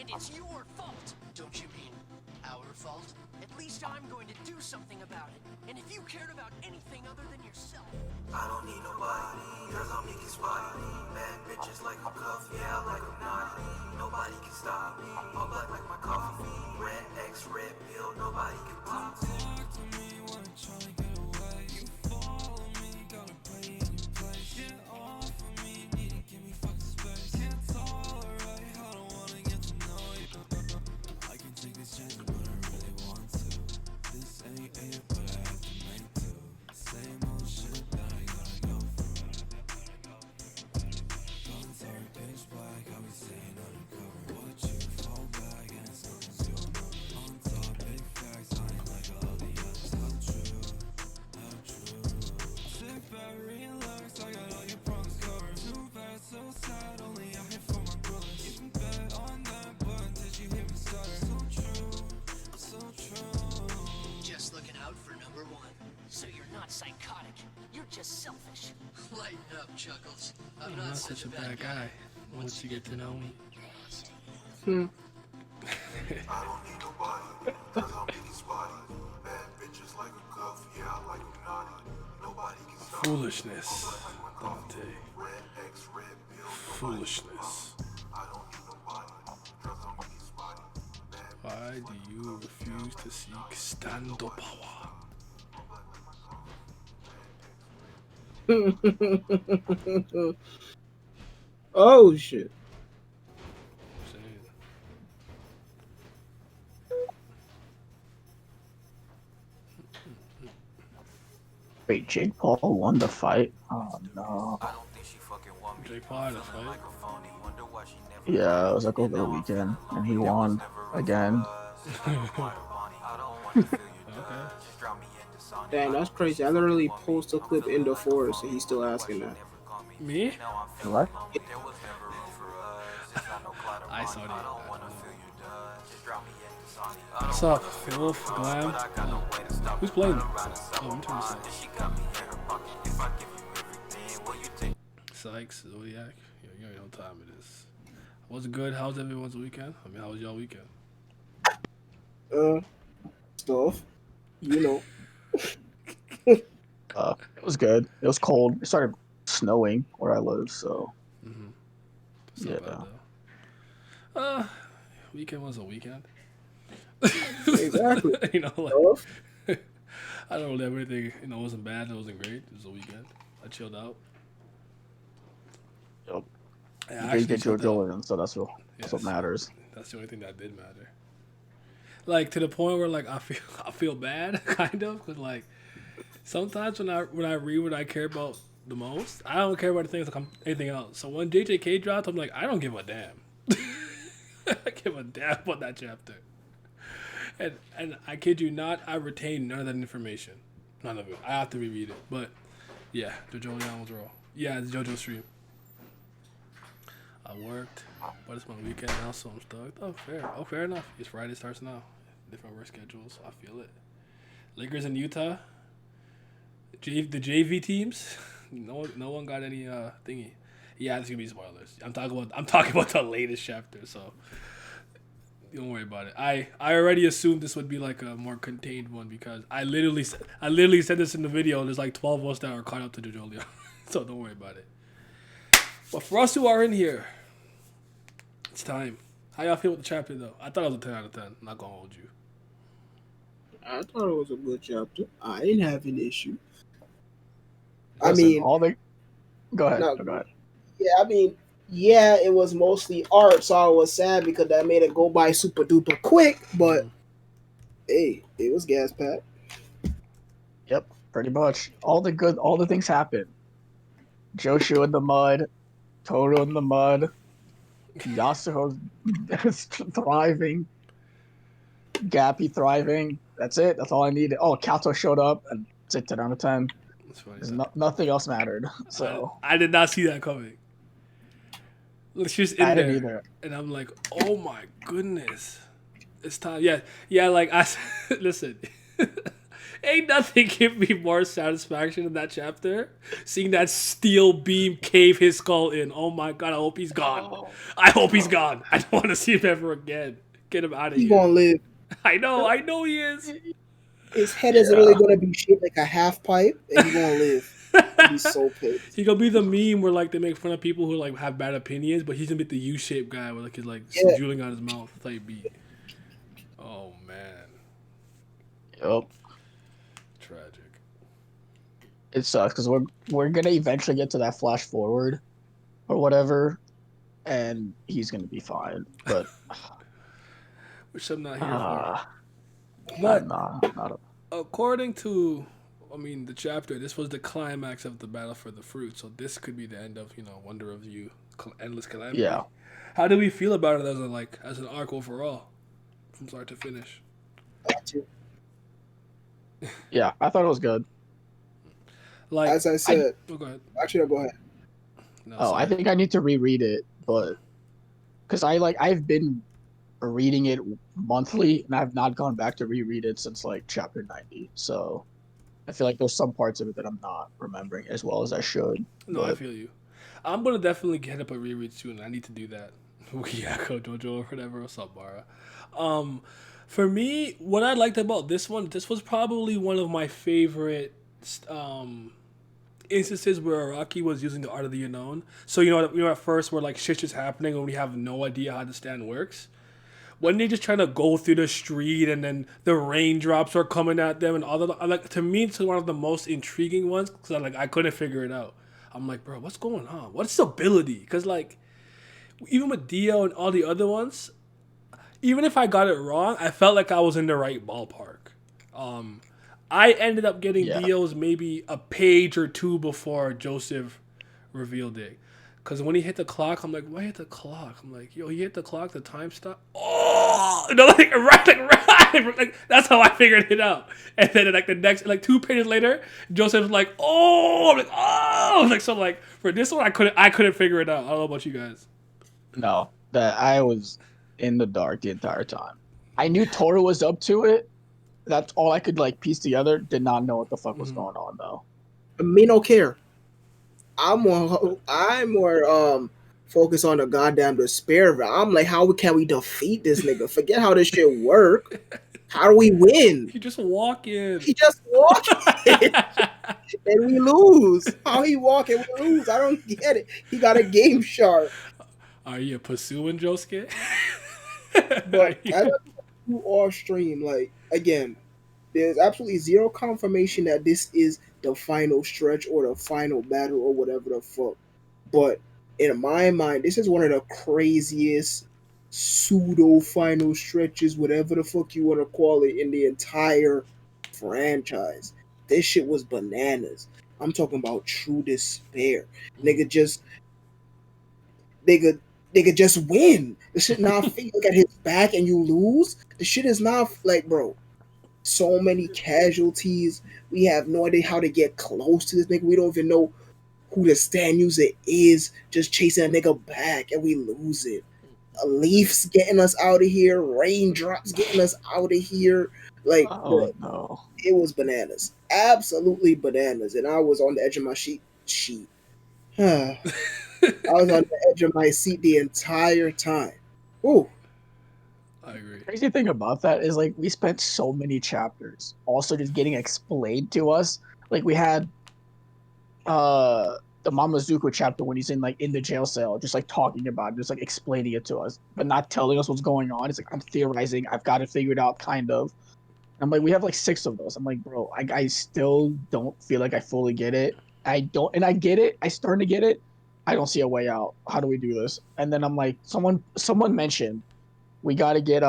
And it's your fault. Don't you mean our fault? At least I'm going to do something about it. And if you cared about anything other than yourself... I don't need nobody, cause I'm Nicky Spotty. Bad bitches like I'm cuff, yeah, I like I'm naughty. Nobody can stop me, all black like my coffee. Red X, red pill, nobody can block me. Talk to me when I'm trying to get away. You follow me, gotta play in your place. Get off of me, need to give me fucking space. Can't tolerate, I don't wanna get to know you. I can take this chance, but I really want to. This ain't it, but I have to make two. Same old shit that I gotta go through. Guns are pitch black, I be staying undercover. Watch you fall back and something's your number. On top, big facts, I ain't like all the others. How true, how true. Sit back, relax, I got all your problems covered. Too bad, so sad, only out here for my brothers. You can bet on that, but did you hear me stutter? So true, so true. Just looking out for number one. So you're not psychotic. You're just selfish. Lighten up, Chuckles. I'm not such a bad guy. Once you get to know me. I don't need nobody, cause I'm Nicky Spotty. Bad bitches like a cuff, yeah, I like them naughty. Nobody can stop me. Foolishness, Dante. Red X, red pill, Foolishness. I don't need nobody, cause I'm Nicky Spotty. Bad Why do you refuse to seek stand-up power? Oh shit. Saying. Wait, Jake Paul won the fight? Oh no. I don't think she fucking want me. Jake Paul had a fight? Like a phony, wonder why she never Yeah, it was like over the weekend, and he won again. Damn, that's crazy. I literally posted a clip in the forest and he's still asking that. Me? What? I saw that. What's up, MILF, Glam? Who's playing? Oh, I'm turning this. Sykes, Zodiac. You already know what time it is. What's good? How's everyone's weekend? I mean, how was y'all weekend? Stuff. You know. It was good. It was cold. It started snowing where I live, so It's not yeah. bad, though. Weekend was a weekend. Exactly. You know, like, I don't really have anything, you know, it wasn't bad, it wasn't great. It was a weekend. I chilled out. Yep. I You actually did get your chilled out. Jordan, so that's what matters. That's the only thing that did matter. Like, to the point where, like, I feel bad, kind of, because, like, sometimes when I read what I care about the most, I don't care about the things like anything else. So when JJK dropped, I'm like, I don't give a damn. I give a damn about that chapter. And I kid you not, I retained none of that information. None of it. I have to reread it. But yeah, JoJo Leon was raw. Yeah, it's JoJo stream. I worked, but it's my weekend now, so I'm stoked. Oh, fair. Oh, fair enough. It's Friday starts now. Different work schedules. I feel it. Lakers in Utah. The JV teams. No one got any thingy. Yeah, there's gonna be spoilers. I'm talking about the latest chapter, so don't worry about it. I already assumed this would be like a more contained one because I literally said this in the video. There's like 12 of us that are caught up to JoJo Leon, so don't worry about it. But for us who are in here, it's time. How y'all feel with the chapter though? I thought it was a 10 out of 10. I'm not gonna hold you. I thought it was a good chapter. I didn't have an issue. Listen, go ahead. No, Go ahead. Yeah, I mean, yeah, it was mostly art, so I was sad because that made it go by super duper quick, but hey, it was gas packed. Yep, pretty much. All the things happened. Joshu in the mud, Toru in the mud, Yasuo thriving, Gappy thriving. That's it. That's all I needed. Oh, Kaato showed up, and it's a 10 out of 10. That's funny. Nothing else mattered. So I did not see that coming. Look, she's in I there, didn't either. and I'm like, oh my goodness, it's time. Yeah. Like I listen, Ain't nothing give me more satisfaction in that chapter. Seeing that steel beam cave his skull in. Oh my god, I hope he's gone. I hope he's gone. I don't want to see him ever again. Get him out of He here. gonna live. I know he is. His head is Yeah. literally gonna be shaped like a half pipe, and he gonna live. I'll be so pissed. He gonna be the meme where like they make fun of people who like have bad opinions, but he's gonna be the U-shaped guy with like his like Yeah. drooling on his mouth type beat. Oh man, Yep. tragic. It sucks because we're gonna eventually get to that flash forward or whatever, and he's gonna be fine. But Which I'm not here for. I'm But not according to, I mean, the chapter, this was the climax of the battle for the fruit. So this could be the end of Wonder of You, Endless Calamity. Yeah. How do we feel about it as an arc overall, from start to finish? Yeah, I thought it was good. Like, As I said, go ahead. actually, I'll go ahead. No, Oh, I sorry. think I need to reread it, but because I've been reading it monthly and I've not gone back to reread it since like chapter 90. So I feel like there's some parts of it that I'm not remembering as well as I should. No, I But feel you. I'm gonna definitely get up a reread soon. I need to do that. Yeah, go Jojo or whatever. What's up, Bara? For me, what I liked about this one, this was probably one of my favorite instances where Araki was using the art of the unknown. So at first where like shit's just happening and we have no idea how the stand works. When they just trying to go through the street and then the raindrops are coming at them and all that, like to me it's one of the most intriguing ones because I couldn't figure it out. I'm like, bro, what's going on? What's the ability? Because like even with Dio and all the other ones, even if I got it wrong, I felt like I was in the right ballpark. I ended up getting Yeah. Dio's maybe a page or two before Joseph revealed it. Because when he hit the clock, I'm like, why hit the clock? I'm like, yo, he hit the clock, the time stopped. Oh, like, that's how I figured it out. And then like the next, like 2 pages later, Joseph's like, oh, I'm like, oh, like so like for this one, I couldn't figure it out. I don't know about you guys. no, that I was in the dark the entire time. I knew Toru was up to it. That's all I could like piece together. Did not know what the fuck was going on though. Me no care. I'm more focused on the goddamn despair. I'm like, how can we defeat this nigga? Forget how this shit work. How do we win? He just walk in. He just walk in and we lose. How he walk and we lose? I don't get it. He got a game sharp. Are you pursuing Josuke? But as you off stream, like again, there's absolutely zero confirmation that this is the final stretch or the final battle or whatever the fuck. But in my mind, this is one of the craziest pseudo final stretches, whatever the fuck you want to call it, in the entire franchise. This shit was bananas. I'm talking about true despair. Nigga just nigga just win. The shit not fake. Look at his back and you lose. The shit is not like, bro. So many casualties. We have no idea how to get close to this nigga. We don't even know who the stand user is. Just chasing a nigga back and we lose it. Leafs getting us out of here. Raindrops getting us out of here. Like, Oh no. it was bananas. Absolutely bananas. And I was on the edge of my sheet. I was on the edge of my seat the entire time. Ooh. I agree. Crazy thing about that is like we spent so many chapters also just getting explained to us. Like we had the Mamazuko chapter when he's in the jail cell, just like talking about it, just like explaining it to us, but not telling us what's going on. It's like I'm theorizing, I've got it figured out kind of. I'm like, we have like 6 of those. I'm like, bro, I still don't feel like I fully get it. I get it. I starting to get it. I don't see a way out. How do we do this? And then I'm like, someone mentioned we got to get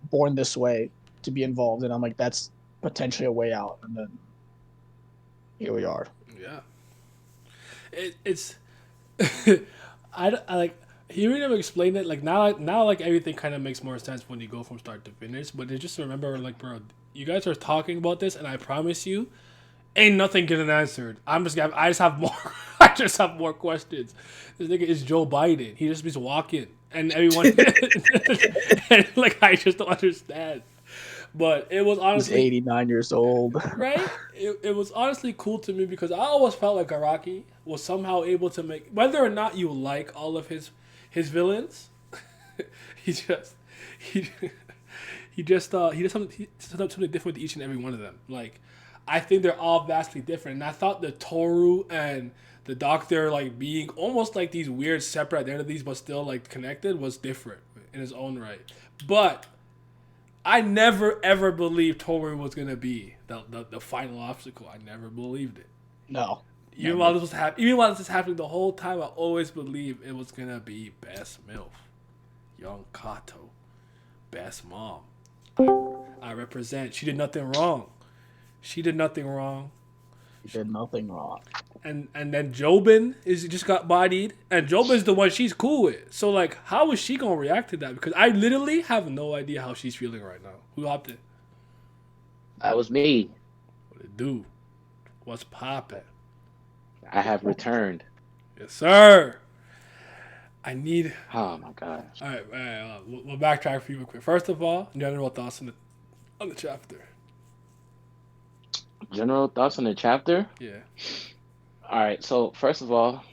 Born This Way to be involved, and I'm like, that's potentially a way out. And then here we are. Yeah. It's I like hearing him explain it like now like everything kind of makes more sense when you go from start to finish. But just remember, like, bro, you guys are talking about this, and I promise you, ain't nothing getting answered. I just have more. I just have more questions. This nigga is Joe Biden. He just be walking, and everyone, and like I just don't understand. But it was He's honestly 89 years old. right. It was honestly cool to me because I always felt like Araki was somehow able to make whether or not you like all of his villains. he just he he does something different with each and every one of them. Like I think they're all vastly different, and I thought the Toru and the Doctor like being almost like these weird separate identities but still like connected was different in his own right. But I never ever believed Toru was gonna be the final obstacle. I never believed it. No. Even while this was happening the whole time, I always believed it was gonna be best MILF, young Kaato, best mom. I represent. She did nothing wrong. She did nothing wrong. He did nothing wrong. And then Jobin just got bodied, and Jobin's the one she's cool with. So like, how is she gonna react to that? Because I literally have no idea how she's feeling right now. Who hopped in? That was me. What it do? What's poppin'? I have returned. Yes, sir. I need. Oh my gosh. All right, we'll backtrack for you real quick. First of all, general thoughts on the chapter. General thoughts on the chapter? Yeah. All right. So first of all,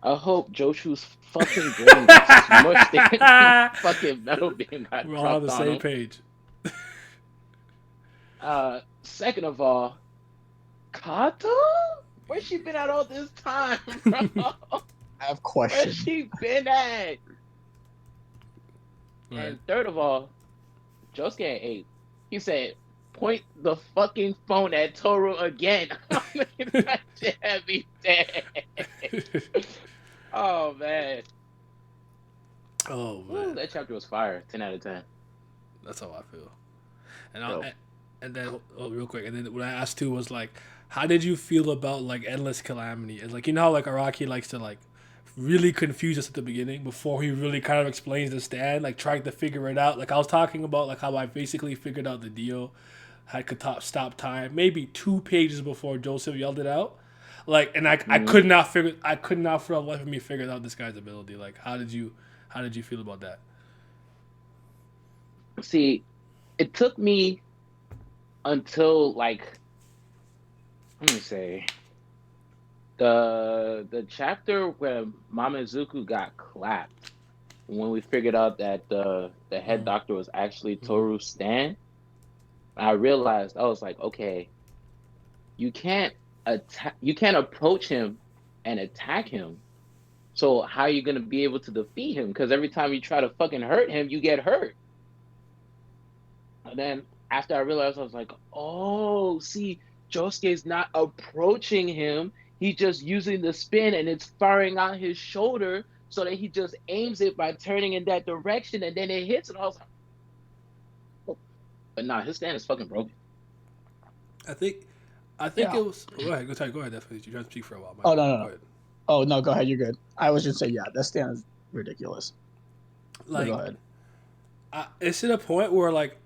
I hope Joshu's fucking brain gets smushed in fucking metal beam got We're all on dropped the on same him. page. Second of all, Kaato? Where's she been at all this time, bro? I have Where's questions. she been at? Right. And third of all, Josuke ate. He said, point the fucking phone at Toru again. That shit had me dead. Oh, man. Oh Ooh, man, that chapter was fire. 10 out of 10. that's how I feel. Dope. And then real quick, and then what I asked too was like, how did you feel about like Endless Calamity? It's like, you know how like Araki likes to like really confuse us at the beginning before he really kind of explains the stand, like trying to figure it out. Like I was talking about like how I basically figured out the deal, could stop time maybe 2 pages before Joseph yelled it out. Like, and I could not for the life of me figure out this guy's ability. Like, how did you feel about that? See, it took me until, like, let me say, the chapter where Mamazuku got clapped, when we figured out that the head doctor was actually Toru Stan. I realized, I was like, okay, you can't approach him and attack him. So how are you gonna be able to defeat him? Because every time you try to fucking hurt him, you get hurt. And then after I realized, I was like, oh, see, Josuke's not approaching him. He's just using the spin and it's firing out his shoulder so that he just aims it by turning in that direction and then it hits. And I was like, oh. But nah, his stand is fucking broken. I think Yeah. it was. Go ahead, definitely. You're trying to speak for a while. Oh, no. Go ahead. Oh, no, go ahead. You're good. I was just saying, yeah, that stand is ridiculous. Like, Go ahead. It's to the point where like,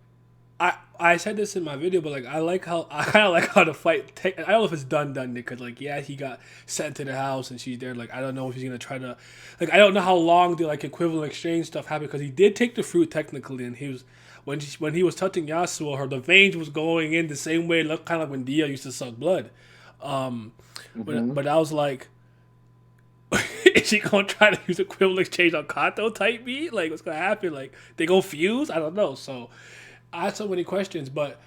I said this in my video, but like I kind of like how the fight. I don't know if it's done because like yeah, he got sent to the house and she's there. Like I don't know if he's gonna try to, like I don't know how long the like equivalent exchange stuff happened because he did take the fruit technically, and he was when he was touching Yasuo, the veins was going in the same way, look kind of like when Dia used to suck blood. But I was like, is she gonna try to use equivalent exchange on Kaato type beat? Like what's gonna happen? Like they go fuse? I don't know. So I had so many questions, but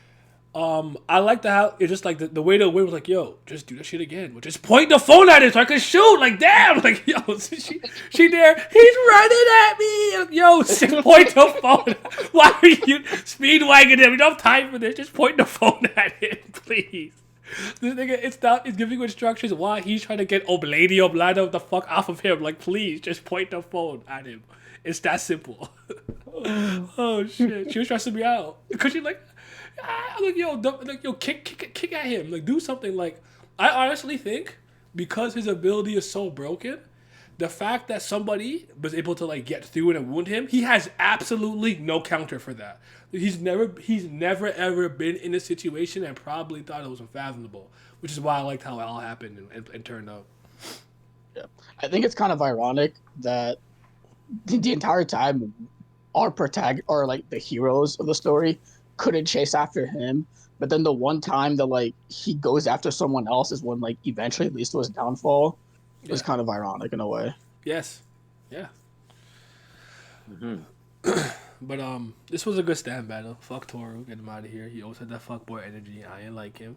I like how it's just like the way the wind was like, yo, just do that shit again. Just point the phone at it so I can shoot. Like, damn, like, yo, she there. He's running at me. Yo, just point the phone. Why are you speed wagging him? We don't have time for this. Just point the phone at him, please. This nigga, it's giving you instructions why he's trying to get Oblada the fuck off of him. Like, please, just point the phone at him. It's that simple. Oh shit, she was stressing me out because she's like, I'm like, kick at him, like do something. Like I honestly think because his ability is so broken, the fact that somebody was able to like get through it and wound him, he has absolutely no counter for that. He's never ever been in a situation and probably thought it was unfathomable, which is why I liked how it all happened and turned out. Yeah. I think it's kind of ironic that the entire time our protagonist or like the heroes of the story couldn't chase after him. But then the one time that like he goes after someone else is when like eventually leads to his downfall. It was Yeah. kind of ironic in a way. Yes. Yeah. Hmm. But this was a good stand battle. Fuck Toru, get him out of here. He always had that fuckboy energy. I ain't like him.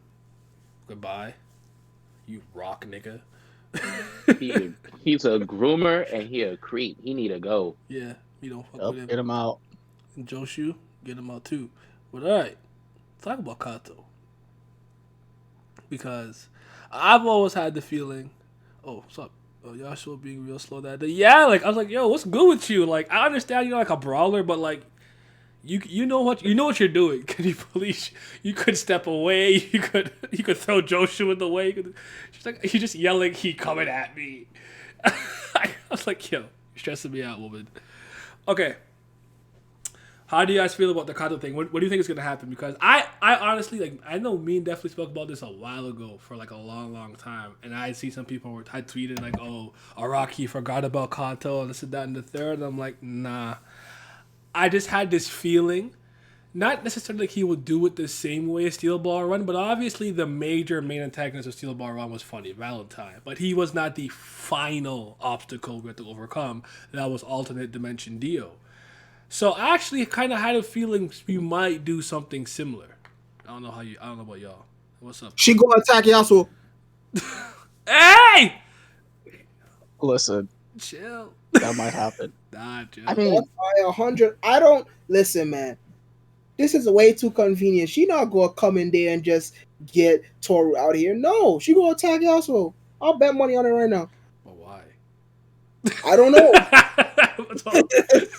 Goodbye, you rock nigga. He's a groomer and he a creep. He need to go. Yeah, we don't fuck Yep, with him. get him out. And Joshu, get him out too. But alright, talk about Kato. Because I've always had the feeling, oh, what's up? Oh, Yasuo being real slow that day. Yeah, like I was like, yo, what's good with you? Like I understand you're like a brawler, but like you know what you're doing. Could you please? You could step away. You could throw Joshu in the way. She's like you're just yelling. He coming at me. I was like, yo, you're stressing me out, woman. Okay. How do you guys feel about the Kaato thing? What do you think is gonna happen? Because I honestly like I know me and definitely spoke about this a while ago for like a long time, and I see some people I tweeted like, oh, Araki forgot about Kaato and this and that and the third. And I'm like, nah. I just had this feeling, not necessarily like he would do it the same way as Steel Ball Run, but obviously the main antagonist of Steel Ball Run was Funny Valentine. But he was not the final obstacle we had to overcome. That was alternate dimension Dio. So I actually kind of had a feeling you might do something similar. I don't know about y'all. What's up? She go attack Yasuo. Hey! Listen, Chill. that might happen. Nah, chill. I mean, By 100. I don't listen, man. This is way too convenient. She not gonna come in there and just get Toru out here. No, she gonna attack Yasuo. I'll bet money on it right now. But why? I don't know.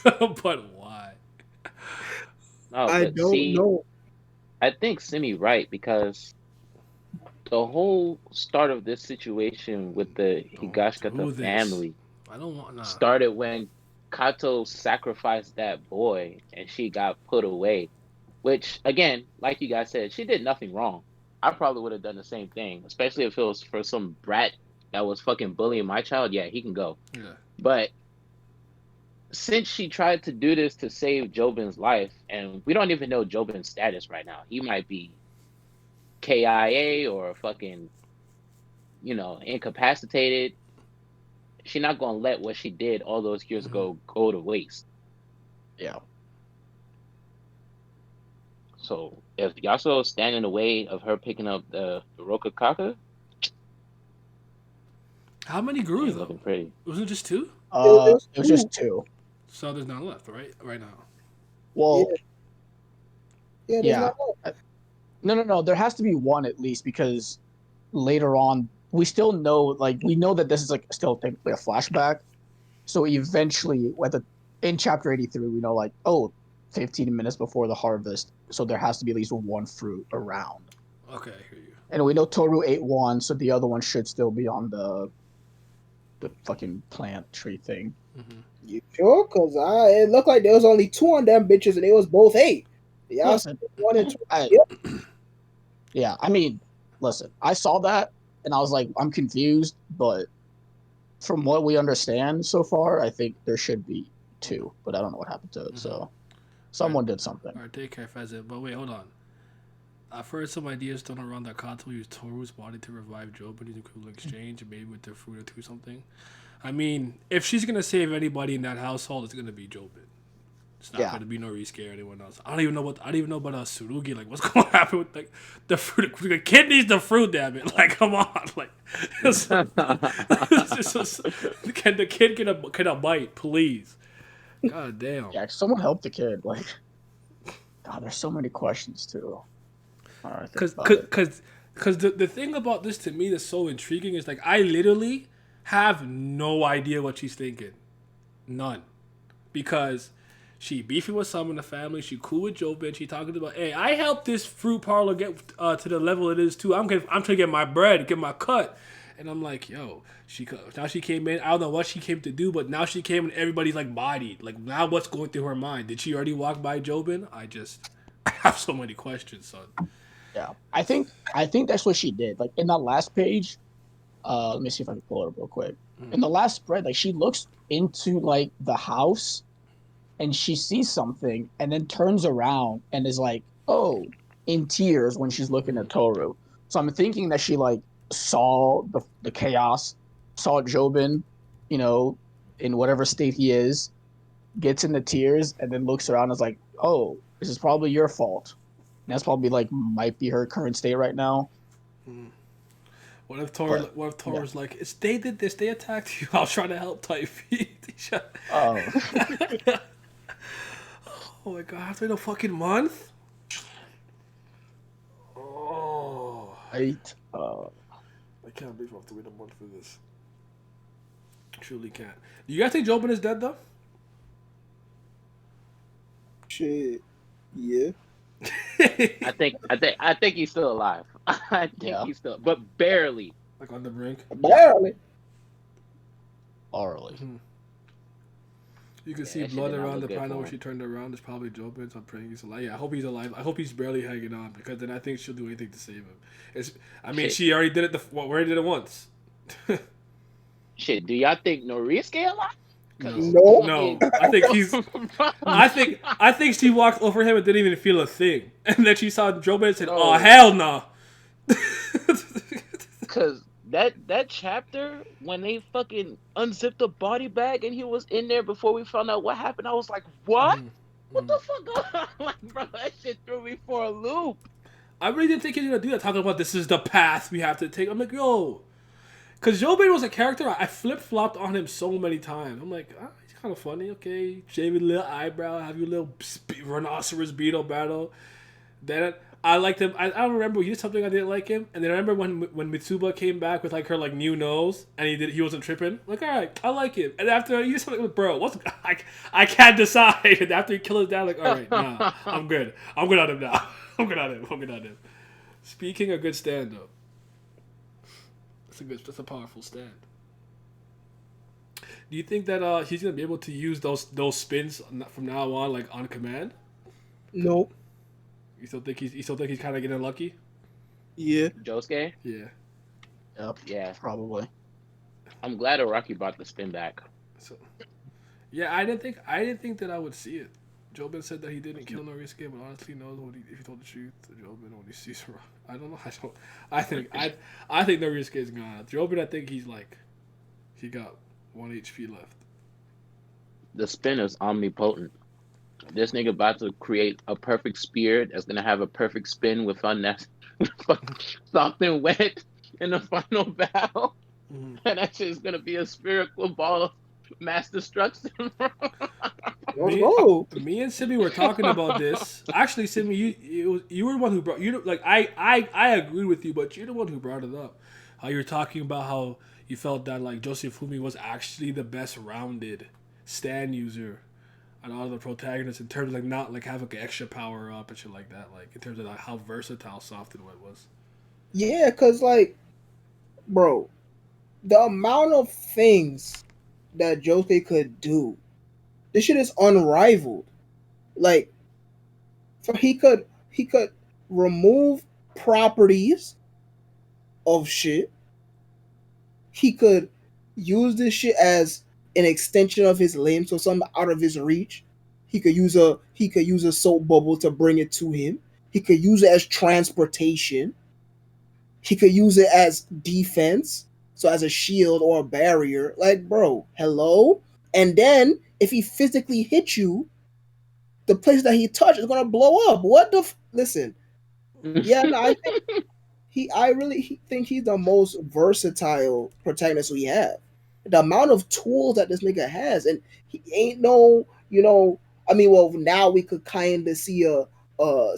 But why? No, I but don't see, know. I think Simi right because the whole start of this situation with the Don't do Higashikata this. family I don't want. Nah. started when Kato sacrificed that boy and she got put away. Which, again, like you guys said, she did nothing wrong. I probably would have done the same thing, especially if it was for some brat that was fucking bullying my child. Yeah, he can go. Yeah. But since she tried to do this to save Jobin's life, and we don't even know Jobin's status right now, he might be KIA or fucking, incapacitated. She's not gonna let what she did all those years ago go to waste. yeah. So if Yasuo stand in the way of her picking up the Rokakaka, How many grew ain't though? looking pretty. Wasn't it just 2? It was just 2. So there's none left, right? Right now. Well, Yeah, there's yeah. not No. There has to be 1 at least because later on we still know, like, we know that this is like still technically a flashback. So eventually, in chapter 83, we know like, oh, 15 minutes before the harvest, so there has to be at least 1 fruit around. Okay, I hear you. And we know Toru ate 1, so the other one should still be on the fucking plant tree thing. Mm-hmm. You sure? Cause it looked like there was only 2 on them bitches, and they was both 8. Yeah, Listen, 1 and 2. Yeah, I mean, listen, I saw that and I was like, I'm confused, but from what we understand so far, I think there should be 2, but I don't know what happened to it. So someone did something. All right, take care, Pheasant. But wait, hold on. I've heard some ideas thrown around that Kato used Toru's body to revive Job in his equivalent exchange, maybe with their fruit or 2 something. I mean, if she's gonna save anybody in that household, it's gonna be Jobin. It's not gonna be Noriisuke or anyone else. I don't even know about Tsurugi. Like, what's gonna happen with like the fruit? The kid needs the fruit, damn it! Like, come on, like, can the kid get a bite, please? God damn. Yeah, someone help the kid. Like, God, there's so many questions too. Because the thing about this to me that's so intriguing is like I literally have no idea what she's thinking, none, because she beefing with some in the family. She cool with Jobin. She talking about, hey, I helped this fruit parlor get to the level it is too. I'm trying to get my bread, get my cut, and I'm like, yo, now she came in. I don't know what she came to do, but now she came and everybody's like bodied. Like now, what's going through her mind? Did she already walk by Jobin? I have so many questions, son. Yeah, I think that's what she did. Like in that last page, let me see if I can pull it up real quick. In the last spread, like she looks into like the house, and she sees something, and then turns around and is like, oh, in tears when she's looking at Toru. So I'm thinking that she like saw the chaos, saw Jobin, you know, in whatever state he is, gets into tears, and then looks around and is like, oh, this is probably your fault. And that's probably like might be her current state right now. What if But yeah. Toru's like, it's they did this, they attacked you. I was trying to help type. Oh, Oh my god, I have to wait a fucking month? Oh, right. I can't believe I have to wait a month for this. Truly can't. Do you guys think Jobin is dead though? Shit. Yeah. I think he's still alive. I think Yeah. he's still, but barely. Like on the brink. Barely. Orally. You can Yeah, see that shit blood did not around look the good panel for where him. she turned around. It's probably Jobin, so I'm praying he's alive. Yeah, I hope he's alive. I hope he's barely hanging on because then I think she'll do anything to save him. I mean, Shit. she already did it. We already did it once. Shit, do y'all think Noriske alive? No. No, I think he's. I think she walked over him and didn't even feel a thing, and then she saw Jobin and said, "Oh No. hell no." Cause that chapter when they fucking unzipped the body bag and he was in there before we found out what happened, I was like, what? What the fuck going on? Like, bro, that shit threw me for a loop. I really didn't think he was gonna do that. Talking about this is the path we have to take. I'm like, yo, because Jobin was a character I flip flopped on him so many times. I'm like, he's kind of funny. Okay, shave a little eyebrow, have your little rhinoceros beetle battle. Then I liked him. I don't remember. He did something I didn't like him. And then I remember when Mitsuba came back with like her like new nose and he wasn't tripping. I'm like, all right, I like him. And after he did something with bro, I can't decide. And after he killed his dad, like, all right, nah, I'm good. I'm good on him now. I'm good on him. Speaking a good stand though. That's a powerful stand. Do you think that he's gonna be able to use those spins from now on, like on command? Nope. You still think he's kind of getting lucky? Yeah. Josuke? Yeah. Yep. Yeah. Probably. I'm glad Araki brought the spin back. So, yeah, I didn't think that I would see it. Jobin said that he didn't kill Noriske, but honestly knows if he told the truth to Jobin when he sees her. I don't know. I think Noriske is gone. Jobin, I think he got 1 HP left. The spin is omnipotent. This nigga about to create a perfect spear that's gonna have a perfect spin with soft and wet in the final battle. And that shit is gonna be a spherical ball of mass destruction. Let's go. Me and Simi were talking about this. Actually, Simi, you were the one who brought I agree with you, but you're the one who brought it up. How you're talking about how you felt that like Josefumi was actually the best rounded stand user and all the protagonists in terms of like not like having an extra power up and shit like that. Like in terms of like, how versatile Soft and Wet was. Yeah, cause like, bro, the amount of things that Josuke could do, this shit is unrivaled. Like, so he could remove properties of shit. He could use this shit as an extension of his limb, so something out of his reach. He could use a soap bubble to bring it to him. He could use it as transportation. He could use it as defense, so as a shield or a barrier. Like, bro, hello? And then if he physically hits you, the place that he touched is gonna blow up. What the listen? Yeah, no, I really think he's the most versatile protagonist we have. The amount of tools that this nigga has, and he ain't no, I mean, well, now we could kind of see a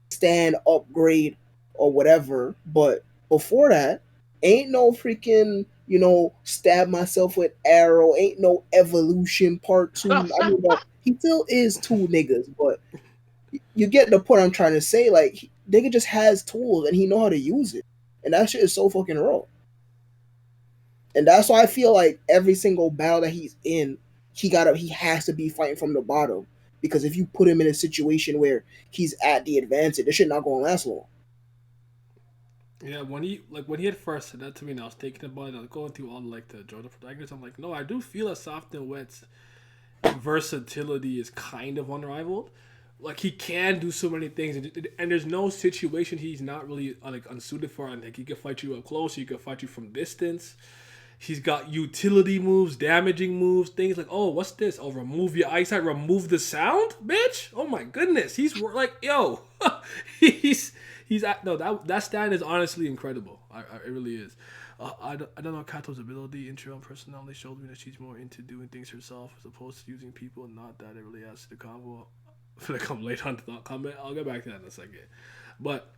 stand upgrade or whatever, but before that, ain't no freaking, stab myself with arrow, ain't no evolution part two. I mean, well, he still is two niggas, but you get the point I'm trying to say. Like, nigga just has tools and he know how to use it, and that shit is so fucking raw. And that's why I feel like every single battle that he's in, he has to be fighting from the bottom, because if you put him in a situation where he's at the advantage, this shit not gonna last long. Yeah, when he had first said that to me, and I was thinking about it, I was going through all like the Jordan protagonists. I'm like, no, I do feel a Soft and Wet's versatility is kind of unrivaled, like he can do so many things, and there's no situation he's not really like unsuited for. And like he can fight you up close, he can fight you from distance. He's got utility moves, damaging moves, things like, oh, what's this? Oh, remove your eyesight, remove the sound, bitch. Oh my goodness, he's like, yo, he's no that stand is honestly incredible. It really is. I don't know Kato's ability. Intro personality showed me that she's more into doing things herself as opposed to using people. Not that it really adds to the combo. I feel like I'm late on the thought comment. I'll get back to that in a second. But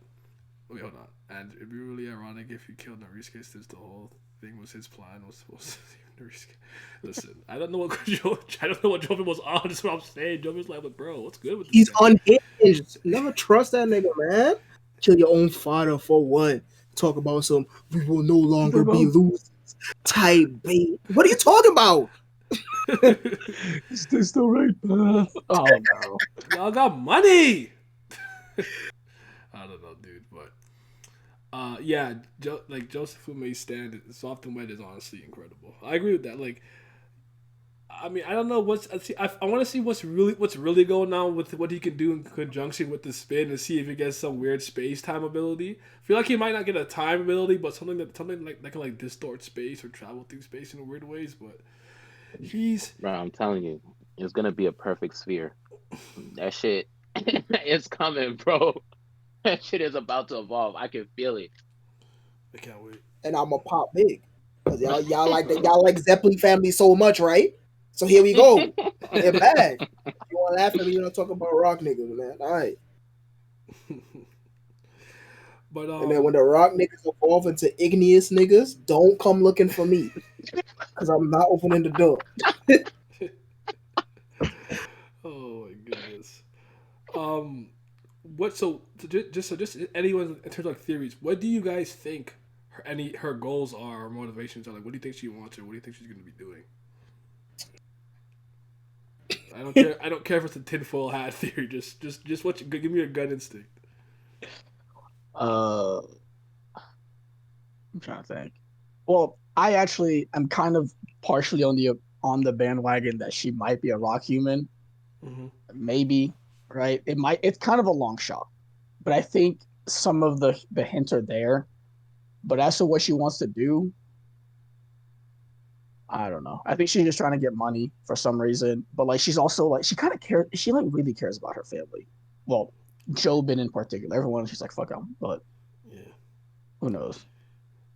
wait, hold on. And it'd be really ironic if he killed Norisuke since the whole thing was his plan was supposed to save Norisuke. Listen, I don't know what Joven was on. That's what I'm saying. Joven's like, bro, what's good with this He's guy? unhinged. Never trust that nigga, man. Kill your own father for what? Talk about some we will no longer be losers type bait. What are you talking about? Is this the right path? Oh no. Y'all got money. I don't know, dude, but yeah, like Joseph Fume's stand, soft and wet is honestly incredible. I agree with that. Like, I mean, I don't know I want to see what's really going on with what he can do in conjunction with the spin and see if he gets some weird space time ability. I feel like he might not get a time ability, but something that can like distort space or travel through space in weird ways. But he's Bro, I'm telling you, it's gonna be a perfect sphere. That shit is coming, bro. That shit is about to evolve. I can feel it. I can't wait. And I'ma pop big. Cause y'all like Zeppelin family so much, right? So here we go. They're bad. You wanna laugh at me, you wanna talk about rock niggas, man. Alright. But And then when the rock niggas evolve into igneous niggas, don't come looking for me. Cause I'm not opening the door. oh my goodness. What just anyone in terms of like theories, what do you guys think her goals are or motivations are? Like, what do you think she wants or what do you think she's going to be doing? I don't care if it's a tinfoil hat theory. Just what give me your gut instinct. I'm trying to think. Well, I actually am kind of partially on the bandwagon that she might be a rock human. Mm-hmm. Maybe, right? It's kind of a long shot. But I think some of the hints are there. But as to what she wants to do, I don't know. I think she's just trying to get money for some reason. But like she's also like she kind of cares. She like really cares about her family. Well, Jobin in particular. Everyone she's like fuck him. But Yeah, who knows?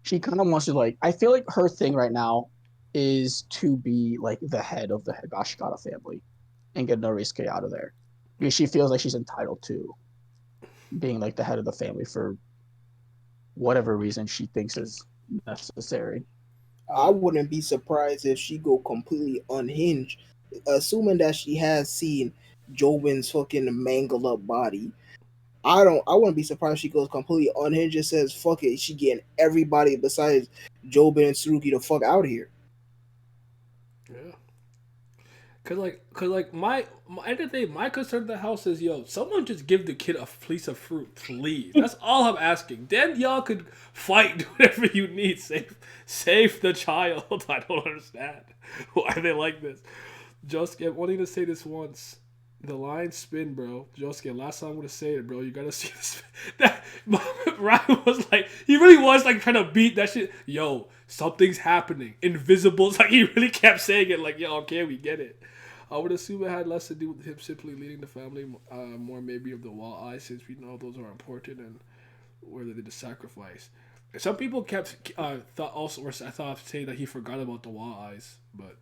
She kind of wants to like. I feel like her thing right now is to be like the head of the Higashikata family and get Norisuke out of there because she feels like she's entitled to being like the head of the family for whatever reason she thinks is necessary. I wouldn't be surprised if she go completely unhinged, assuming that she has seen Jobin's fucking mangled up body. I wouldn't be surprised if she goes completely unhinged and says, fuck it, she getting everybody besides Jobin and Tsurugi the fuck out of here. yeah. Cause like my end of the day, my concern in the house is someone just give the kid a piece of fruit, please. That's all I'm asking. Then y'all could fight, do whatever you need, save the child. I don't understand why they like this. Josuke, wanting to say this once. The line spin, bro. Josuke, last time I'm gonna say it, bro. You gotta see this. That Ryan was like, he really was like trying to beat that shit. Yo, something's happening. Invisibles. Like he really kept saying it. Like, yo, okay, we get it. I would assume it had less to do with him simply leading the family, more maybe of the wall eyes, since we know those are important and where they did the sacrifice. And some people kept thought saying that he forgot about the wall eyes, but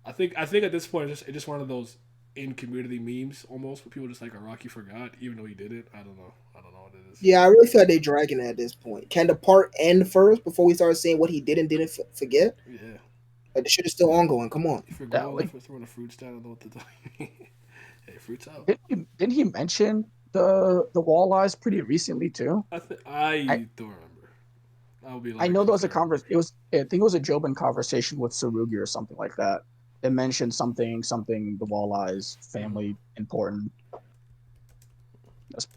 I think at this point it's just one of those in community memes almost, where people just like Araki forgot even though he did it. I don't know what it is. Yeah, I really feel like they dragging it at this point. Can the part end first before we start saying what he did and didn't forget? Yeah. Like the shit is still ongoing. Come on. You forgot for throwing a fruit stand. I don't know what to tell you. Hey, fruit's out. Didn't he mention the walleyes pretty recently too? I don't remember. I'll be like, I know there was a conversation. I think it was a Jobin conversation with Tsurugi or something like that. It mentioned something the walleyes family important.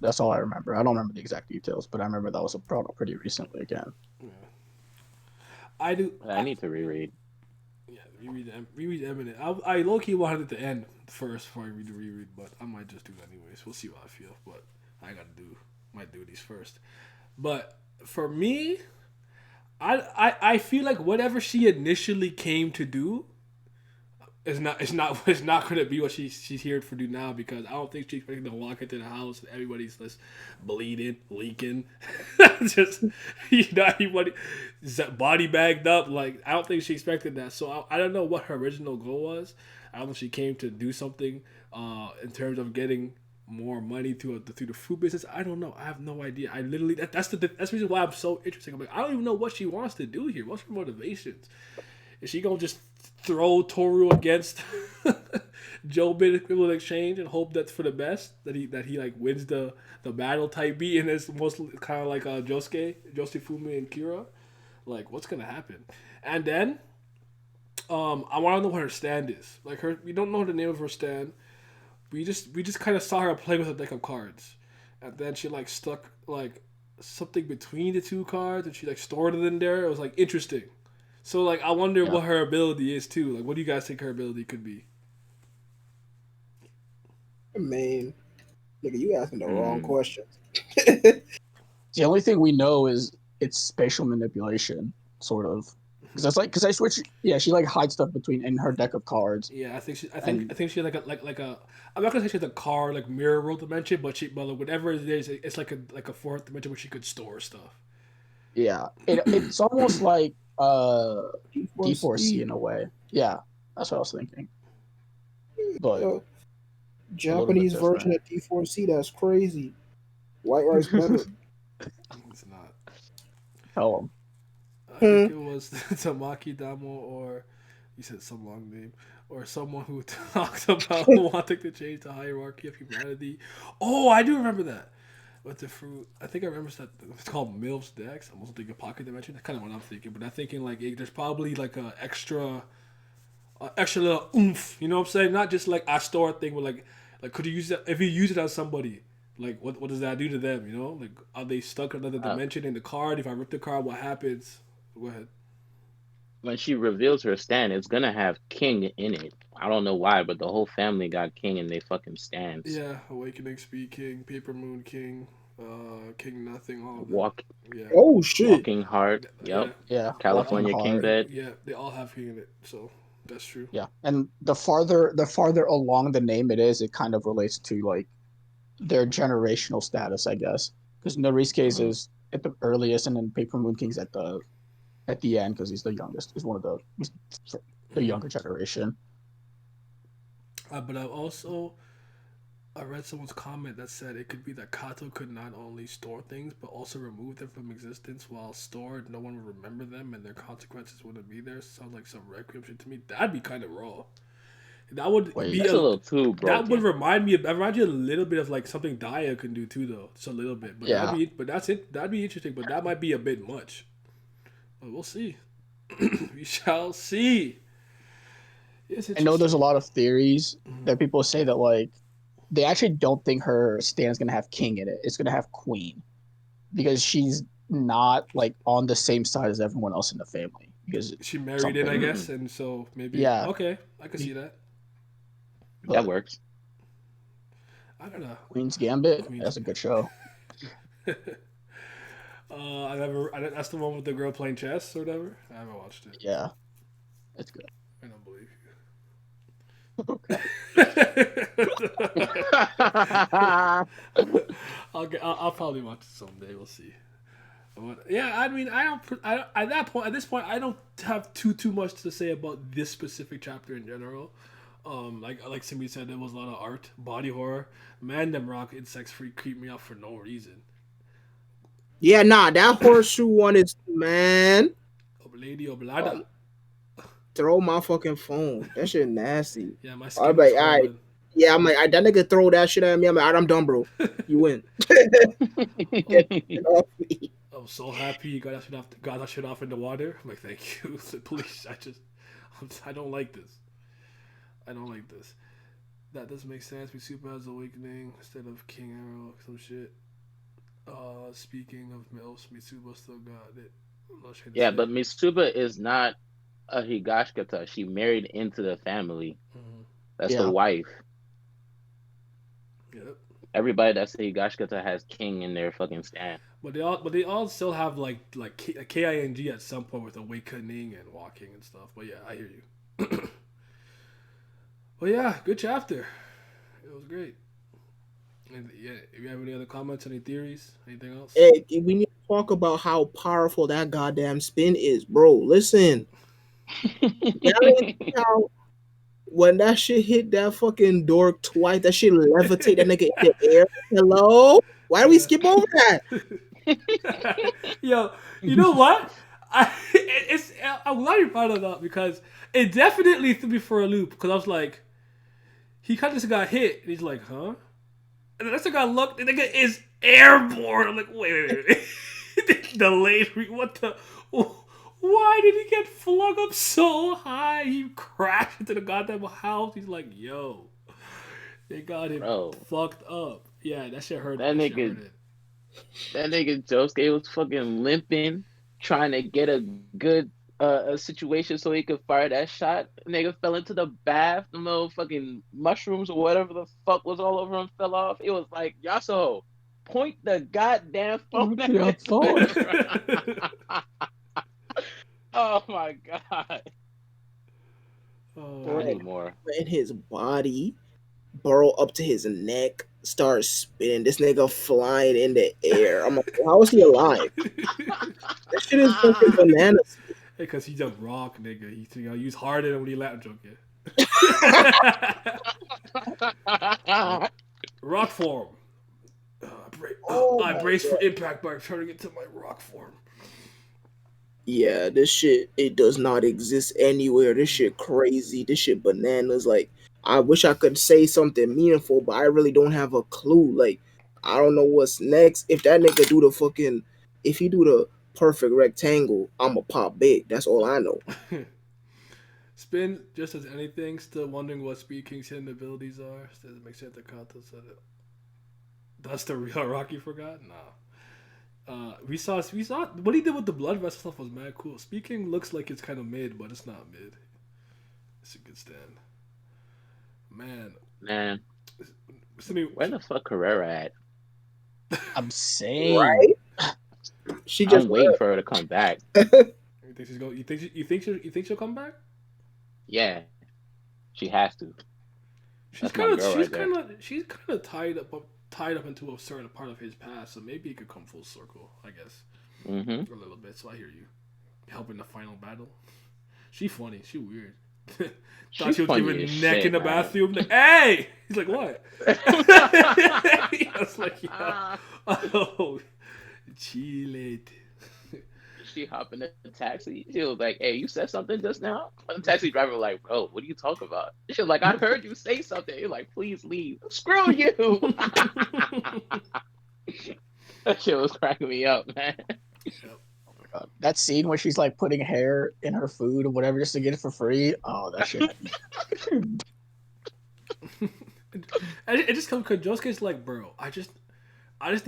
That's all I remember. I don't remember the exact details, but I remember that was brought up pretty recently again. Yeah. I do. I need to reread. Yeah, reread Eminent. I low key wanted it to end first before I read the reread, but I might just do that anyways. We'll see what I feel, but I gotta do my duties first. But for me, I feel like whatever she initially came to do it's not gonna be what she's here for do now, because I don't think she's expecting to walk into the house and everybody's just bleeding, leaking, just everybody body bagged up. Like I don't think she expected that. So I don't know what her original goal was. I don't know if she came to do something in terms of getting more money through the food business. I don't know. I have no idea. I literally that's the reason why I'm so interested. I'm like, I don't even know what she wants to do here. What's her motivations? Is she gonna just throw Toru against Jobin equivalent exchange and hope that's for the best, that he like wins the battle type beat, and it's mostly kind of like Josefumi and Kira? Like what's gonna happen? And then I want to know what her stand is. Like we don't know the name of her stand. We just kind of saw her play with a deck of cards, and then she like stuck like something between the two cards, and she like stored it in there. It was like interesting. So like I wonder what her ability is too. Like what do you guys think her ability could be? Man, nigga, you asking the wrong questions. The only thing we know is it's spatial manipulation, sort of. Because I switch. Yeah, she like hides stuff between in her deck of cards. Yeah, I think she had like a. I'm not gonna say she has a card like mirror world dimension, but like whatever it is, it's like a fourth dimension where she could store stuff. Yeah, it's almost like D4C in a way. Yeah, that's what I was thinking. But Japanese version of D4C, that's crazy. White rice better. It's not. Tell them. I think it was Tamaki Damo, or you said some long name, or someone who talked about wanting to change the hierarchy of humanity. Oh, I do remember that. With the fruit, I think I remember that it's called MILF's Dex. I'm also thinking Pocket Dimension. That's kind of what I'm thinking, but I'm thinking like there's probably like a extra little oomph. You know what I'm saying? Not just like I store a thing, but like could you use that if you use it on somebody? Like what does that do to them? You know, like are they stuck in another dimension in the card? If I rip the card, what happens? Go ahead. When she reveals her stand, it's gonna have King in it. I don't know why, but the whole family got King in their fucking stands. Yeah, Awakening Speed King, Paper Moon King, King Nothing, all of them. Walk, Yeah. Oh shit! Walking Heart. Yep. Yeah, California King Bed. Yeah, they all have King in it, so that's true. Yeah, and the farther along the name it is, it kind of relates to like their generational status, I guess. Because Norisuke's is at the earliest, and then Paper Moon King's at the end because he's the youngest. He's one of the younger generation. But I read someone's comment that said it could be that Kaato could not only store things but also remove them from existence. While stored, no one would remember them and their consequences wouldn't be there. Sounds like some Requiem shit to me. That'd be kind of raw. That would be that's a little too broken. That would remind you a little bit of like something Daya can do too, though. Just a little bit, but that's it. That'd be interesting, but that might be a bit much. But we'll see. We shall see. I know there's a lot of theories that people say that like they actually don't think her stand's gonna have King in it. It's gonna have Queen because she's not like on the same side as everyone else in the family because she married in, I guess, and so maybe okay, I can see that. That works. I don't know. Queen's Gambit. That's a good show. That's the one with the girl playing chess or whatever. I haven't watched it. Yeah, it's good. I don't believe you. Okay. I'll probably watch it someday. We'll see. But yeah, I mean, I at this point, I don't have too much to say about this specific chapter in general. Like Simi said, there was a lot of art, body horror. Man, them rock insects creep me out for no reason. Yeah, nah, that horseshoe one is man. Lady Oblada. Throw my fucking phone. That shit nasty. Yeah, my skin. I'm like, all right. Yeah, I'm like, that nigga throw that shit at me. I'm like, all right, I'm done, bro. You win. I'm so happy you got that shit off in the water. I'm like, thank you. Please, I don't like this. I don't like this. That doesn't make sense. Mitsuba's Awakening instead of King Arrow, some shit. Speaking of MILFs, Mitsuba still got it. Yeah, but Mitsuba is not a Higashikata. She married into the family. Mhm. That's the Yeah. wife. Yep. Everybody that's a Higashikata has king in their fucking stand. But they all still have like King at some point with awakening and walking and stuff. But yeah, I hear you. Well, yeah, good chapter. It was great. And yeah, if you have any other comments, any theories, anything else? Hey, we need to talk about how powerful that goddamn spin is, bro. Listen, y'all didn't see how when that shit hit that fucking door twice, that shit levitate that nigga in the air. Hello? Why do we Yeah. skip over that? Yo, you know what? I'm glad you brought it up because it definitely threw me for a loop because I was like, he kind of just got hit and he's like, huh? And then I still got looked, the nigga is airborne. I'm like, wait. Delayed. What the? Why did he get flung up so high? He crashed into the goddamn house. He's like, yo, they got him Bro, fucked up. Yeah, that shit hurt. that That shit nigga, hurt. that nigga Josuke was fucking limping, trying to get a good a situation so he could fire that shot. Nigga fell into the bath. The little fucking mushrooms or whatever the fuck was all over him fell off. It was like Yasuo, point the goddamn phone at Your this phone. man. Oh my god. I Oh, need more. And his body burrow up to his neck, start spinning. This nigga flying in the air. I'm like, how is he alive? That shit is fucking bananas. because he's a rock nigga. He's use harder than when he lap drunk it. Rock form. Oh I my brace for God. impact by turning it to my rock form. Yeah, this shit, it does not exist anywhere. This shit crazy. This shit bananas. Like, I wish I could say something meaningful, but I really don't have a clue. Like, I don't know what's next. If that nigga do the fucking, if he do the perfect rectangle, I'ma pop big. That's all I know. Spin just as anything. Still wondering what Speed King's hidden abilities are. Does it make sense that Kaato said it? That's the real Rocky forgot? Nah. We saw what he did with the blood vessel stuff was mad cool. Speaking looks like it's kind of mid, but it's not mid. It's a good stand. Man, Man, Simi, where the fuck Carrera at? I'm saying. Right? She just I'm waiting for her to come back. you think she's going? You think she'll come back? Yeah, she has to. She's That's my kind of girl right there. she's kind of tied up into a certain part of his past, so maybe it could come full circle. I guess Mm-hmm. a little bit. So I hear you. Helping the final battle. She funny. She weird. Thought She's she was funny giving as neck shit, in the man. bathroom. Like, hey! He's like, what? I was like, yeah. Oh, chill it. She hopped in the taxi. She was like, "Hey, you said something just now." And the taxi driver was like, "Bro, what are you talking about?" She was like, "I heard you say something." You're like, "Please leave." Screw you. That shit was cracking me up, man. That scene where she's like putting hair in her food or whatever just to get it for free. Oh, that shit. It just comes because Josuke's like, bro, I just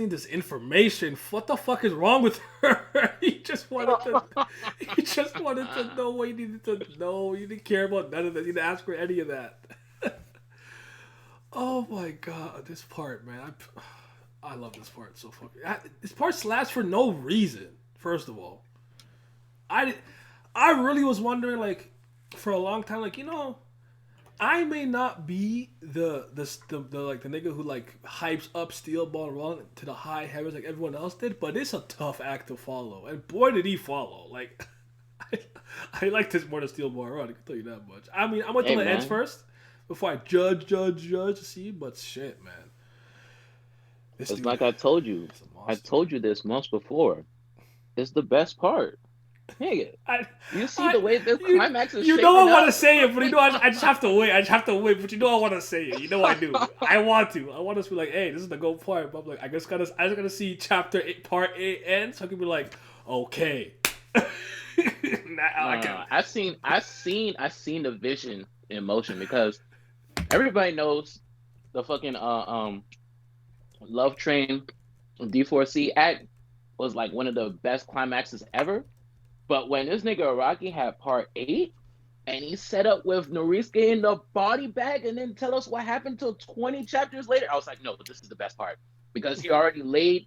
need this information. What the fuck is wrong with her? He just wanted to know what he needed to know. He didn't care about none of that. He didn't ask for any of that. Oh my god, this part, man. I love this part so fucking. This part slaps for no reason. First of all, I really was wondering, like, for a long time, like, I may not be the like the nigga who like hypes up Steel Ball and Rollin to the high heavens like everyone else did, but it's a tough act to follow, and boy did he follow. Like, I like this more than Steel Ball Run. I can tell you that much. I mean, I went to the ends first before I judge to see, but shit, man. It's like I told you. I told you this months before. It's the best part. Nigga, you see the way the climax is shaping I up? want to say it, but I just have to wait. I but I want to say it. I do. I want to. I want to be like, hey, this is the go part. But I'm like, I just gotta see chapter 8, part 8 end, so I can be like, okay. I've seen the vision in motion because everybody knows the fucking Love Train D4C act was like one of the best climaxes ever. But when this nigga Araki had part 8, and he set up with Norisuke in the body bag, and then tell us what happened till 20 chapters later, I was like, no, this is the best part because he already laid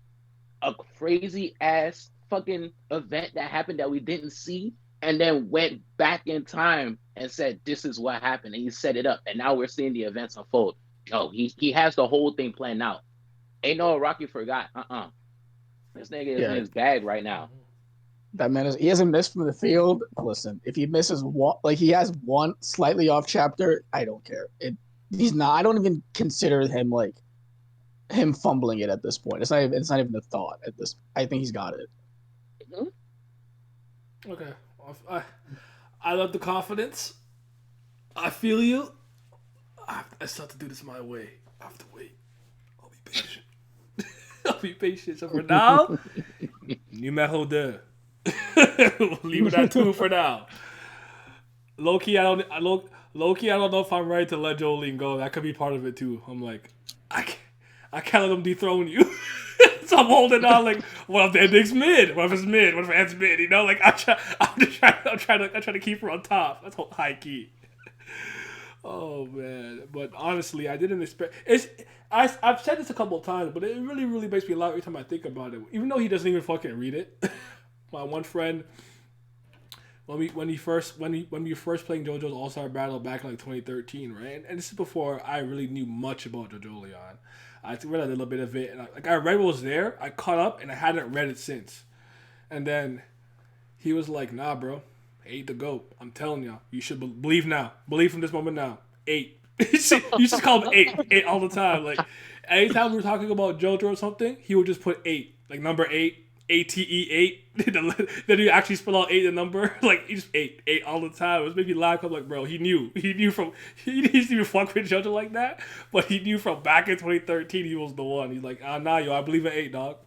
a crazy ass fucking event that happened that we didn't see, and then went back in time and said, this is what happened, and he set it up, and now we're seeing the events unfold. No, he has the whole thing planned out. Ain't no Rocky forgot. This nigga is in Yeah, his bag right now. that man he hasn't missed from the field. Listen, if he misses one, like he has one slightly off chapter, I don't care. He's not. I don't even consider him like him fumbling it at this point. It's not even a thought at this. I think he's got it. Okay. I love the confidence. I feel you. I still have to do this my way. I have to wait. I'll be patient. I'll be patient. So for now, numéro 2. We'll leave it at 2 for now. Low-key, I don't know if I'm ready to let Jolene go. That could be part of it too. I'm like, I can't let them dethrone you. So I'm holding on like, what if the ending's mid? What if it's mid? What if it ends mid? You know, like I'm trying to keep her on top. That's high key. Oh man, but honestly, I didn't expect. I've said this a couple of times, but it really, really makes me laugh every time I think about it. Even though he doesn't even fucking read it. My one friend, when we first playing JoJo's All Star Battle back in like 2013, right? And this is before I really knew much about JoJo Leon. I read a little bit of it, and I read what was there. I caught up, and I hadn't read it since. And then he was like, "Nah, bro, 8 the GOAT. I'm telling y'all, you should believe now. Believe from this moment now. 8." You just call him 8 all the time. Like anytime we were talking about JoJo or something, he would just put 8, like number 8. ATE 8. Then you actually spell out 8 the number. Like he just 8 all the time. It was making me laugh. I'm like, bro, he knew from he didn't even fuck with JoJo like that, but he knew from back in 2013 he was the one. He's like, nah, yo, I believe in 8, dog.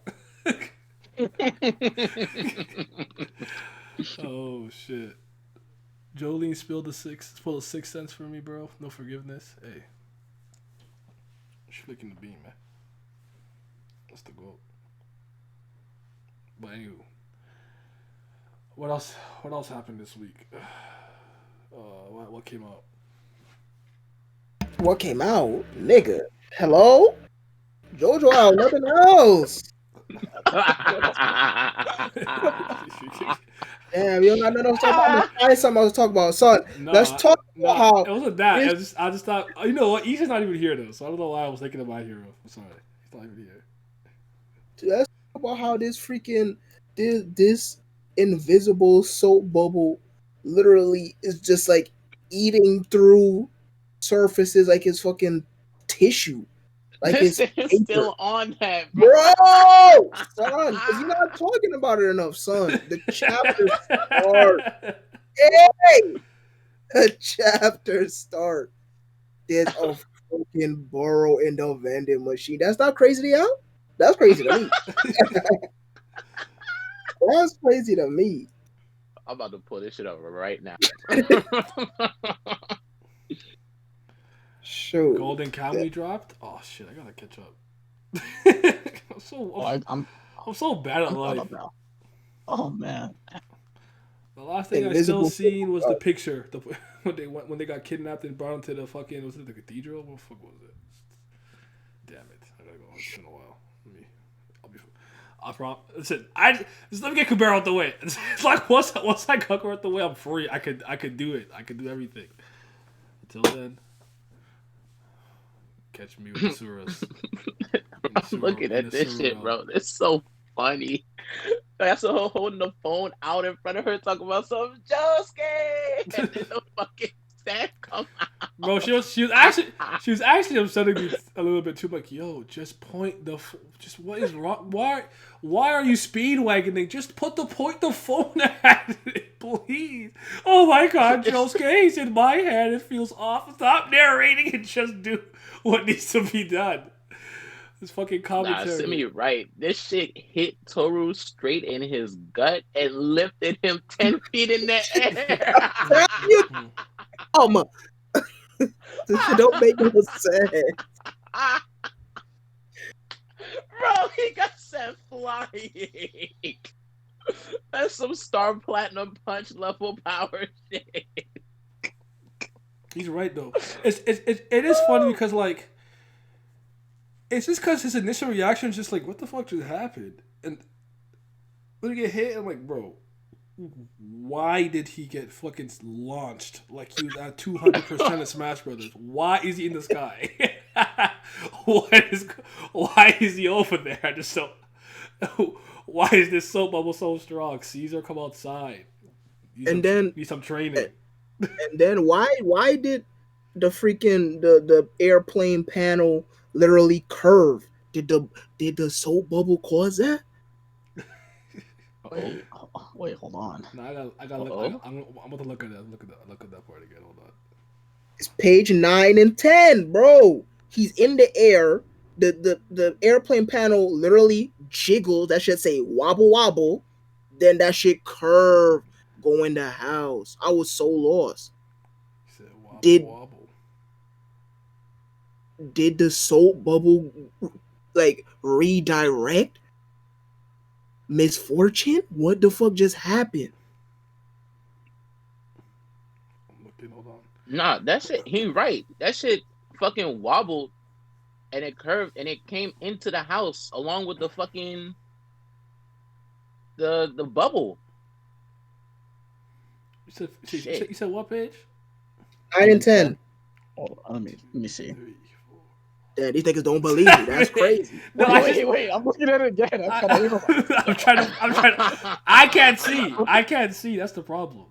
Oh shit. Jolene spilled the 6 cents for me, bro. No forgiveness. Hey, she's flicking the beam, man. That's the goal. But anyway, what else happened this week? What came out? What came out, nigga? Hello, JoJo out. Nothing else. Damn, you don't got nothing else to talk about. I'm gonna find something else to talk about, son. Let's talk about how it wasn't that. I just thought. You know what? Isha's not even here though, so I don't know why I was thinking of my hero. I'm sorry, he's not even here. Let's talk about how this freaking this invisible soap bubble literally is just like eating through surfaces like his fucking tissue, like This his is paper. still on that, bro. Bro, son, because you're not talking about it enough, son. The chapter start. Hey, the chapter start. There's a fucking burrow in the vending machine. That's not crazy to you? That's crazy to me. That's crazy to me. I'm about to pull this shit over right now. Shoot. Golden Kamuy dropped. Oh shit! I gotta catch up. I'm so bad at life. Oh man. The last thing I still seen was the picture. When they got kidnapped and brought into the fucking, was it the cathedral? What the fuck was it? Damn it! I gotta go. It's been a while. Listen, just let me get Kubera out the way. It's like once I got Kubera out the way, I'm free. I could do it. I could do everything. Until then, catch me with the Suras. I'm looking at this shit, bro. It's so funny. That's her holding the phone out in front of her talking about some Josuke, and then the fucking stand come out. Bro, she was actually upsetting me a little bit too. Like, yo, just point the what is wrong? Why are you speed wagoning? Just point the phone at it, please. Oh my God, Josuke, he's in my head. It feels off. Stop narrating and just do what needs to be done. This fucking commentary. Nah, Simi, right. This shit hit Toru straight in his gut and lifted him 10 feet in the air. Oh my. This shit don't make no sense. Bro, he got sent flying. That's some Star Platinum Punch level power shit. He's right though. It is funny because like it's just because his initial reaction is just like, what the fuck just happened? And when he get hit, I'm like, bro, why did he get fucking launched like he was at 200% of Smash Brothers? Why is he in the sky? Why is he over there? I just so why is this soap bubble so strong? Caesar, come outside. And then Need some training. and then why did the airplane panel literally curve? Did the soap bubble cause that? Wait, hold on. No, I got look. I'm about to look at that. Look at that part again. Hold on. It's page 9 and 10, bro. He's in the air. The airplane panel literally jiggles. That should say wobble wobble. Then that shit curve go in the house. I was so lost. He said wobble Did- wobble. Did the soap bubble like redirect misfortune? What the fuck just happened? I'm looking. Hold on. Nah, that shit. He right. That shit fucking wobbled, and it curved, and it came into the house along with the fucking the bubble. You said what page? 9 and 10. Hold on, let me see. 3, 4. Damn, these niggas don't believe me. That's crazy. No, Wait, I'm looking at it again. I'm trying to. I can't see. I can't see. That's the problem.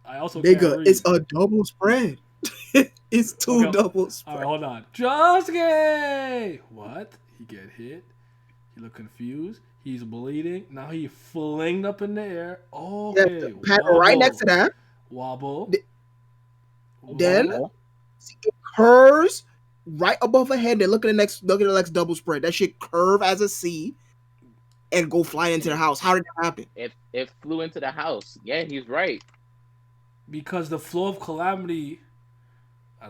I also can't Nigga, read. it's a double spread. It's two Okay. double All spread. right, hold on. Josuke! What? He get hit. He look confused. He's bleeding. Now he flinged up in the air. Okay. Yeah, panel right next to that. Wobble. Then Wobble. it curves right above her head. Then look at the next double spread. That shit curve as a C and go fly into the house. How did that happen? It flew into the house. Yeah, he's right. Because the flow of calamity. I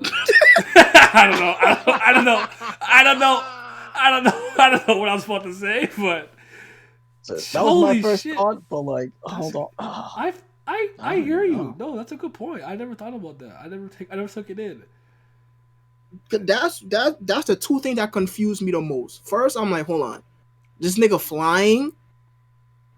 don't know. I don't know. I don't know what I was supposed to say, but That was Holy my first shit. thought, but like, hold on. I don't hear you. know. No, that's a good point. I never thought about that. I never took it in. That's the two things that confuse me the most. First, I'm like, hold on, this nigga flying,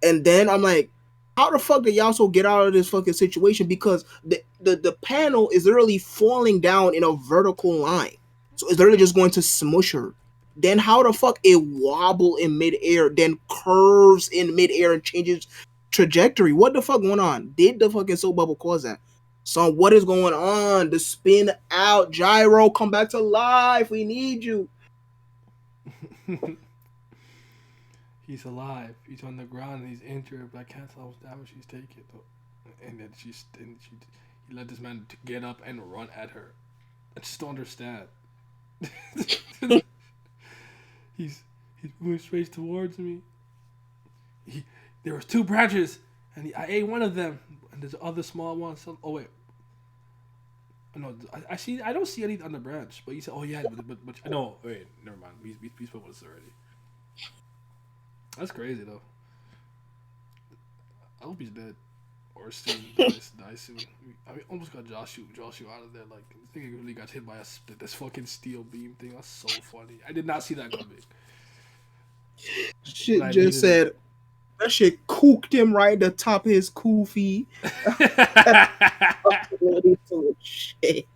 and then I'm like, how the fuck did y'all so get out of this fucking situation? Because the panel is literally falling down in a vertical line, so it's literally just going to smush her. Then how the fuck it wobble in midair, then curves in midair and changes trajectory? What the fuck going on? Did the fucking soap bubble cause that? So what is going on? The spin out gyro, come back to life. We need you. He's alive. He's on the ground and he's injured, but I can't tell how much damage he's taking. And then he let this man get up and run at her. I just don't understand. he's moving straight towards me. There was 2 branches, and I ate one of them, and there's other small ones. Oh wait, no, I see. I don't see any on the branch. But you said, oh yeah, but no, wait, never mind. We spoke about this already. That's crazy though. I hope he's dead or soon. Die soon. I mean, almost got Joshua out of there. Like this thing really got hit by this fucking steel beam thing. That's so funny. I did not see that coming. Shit But I just needed said that shit cooked him right at the top of his kufi. Shit.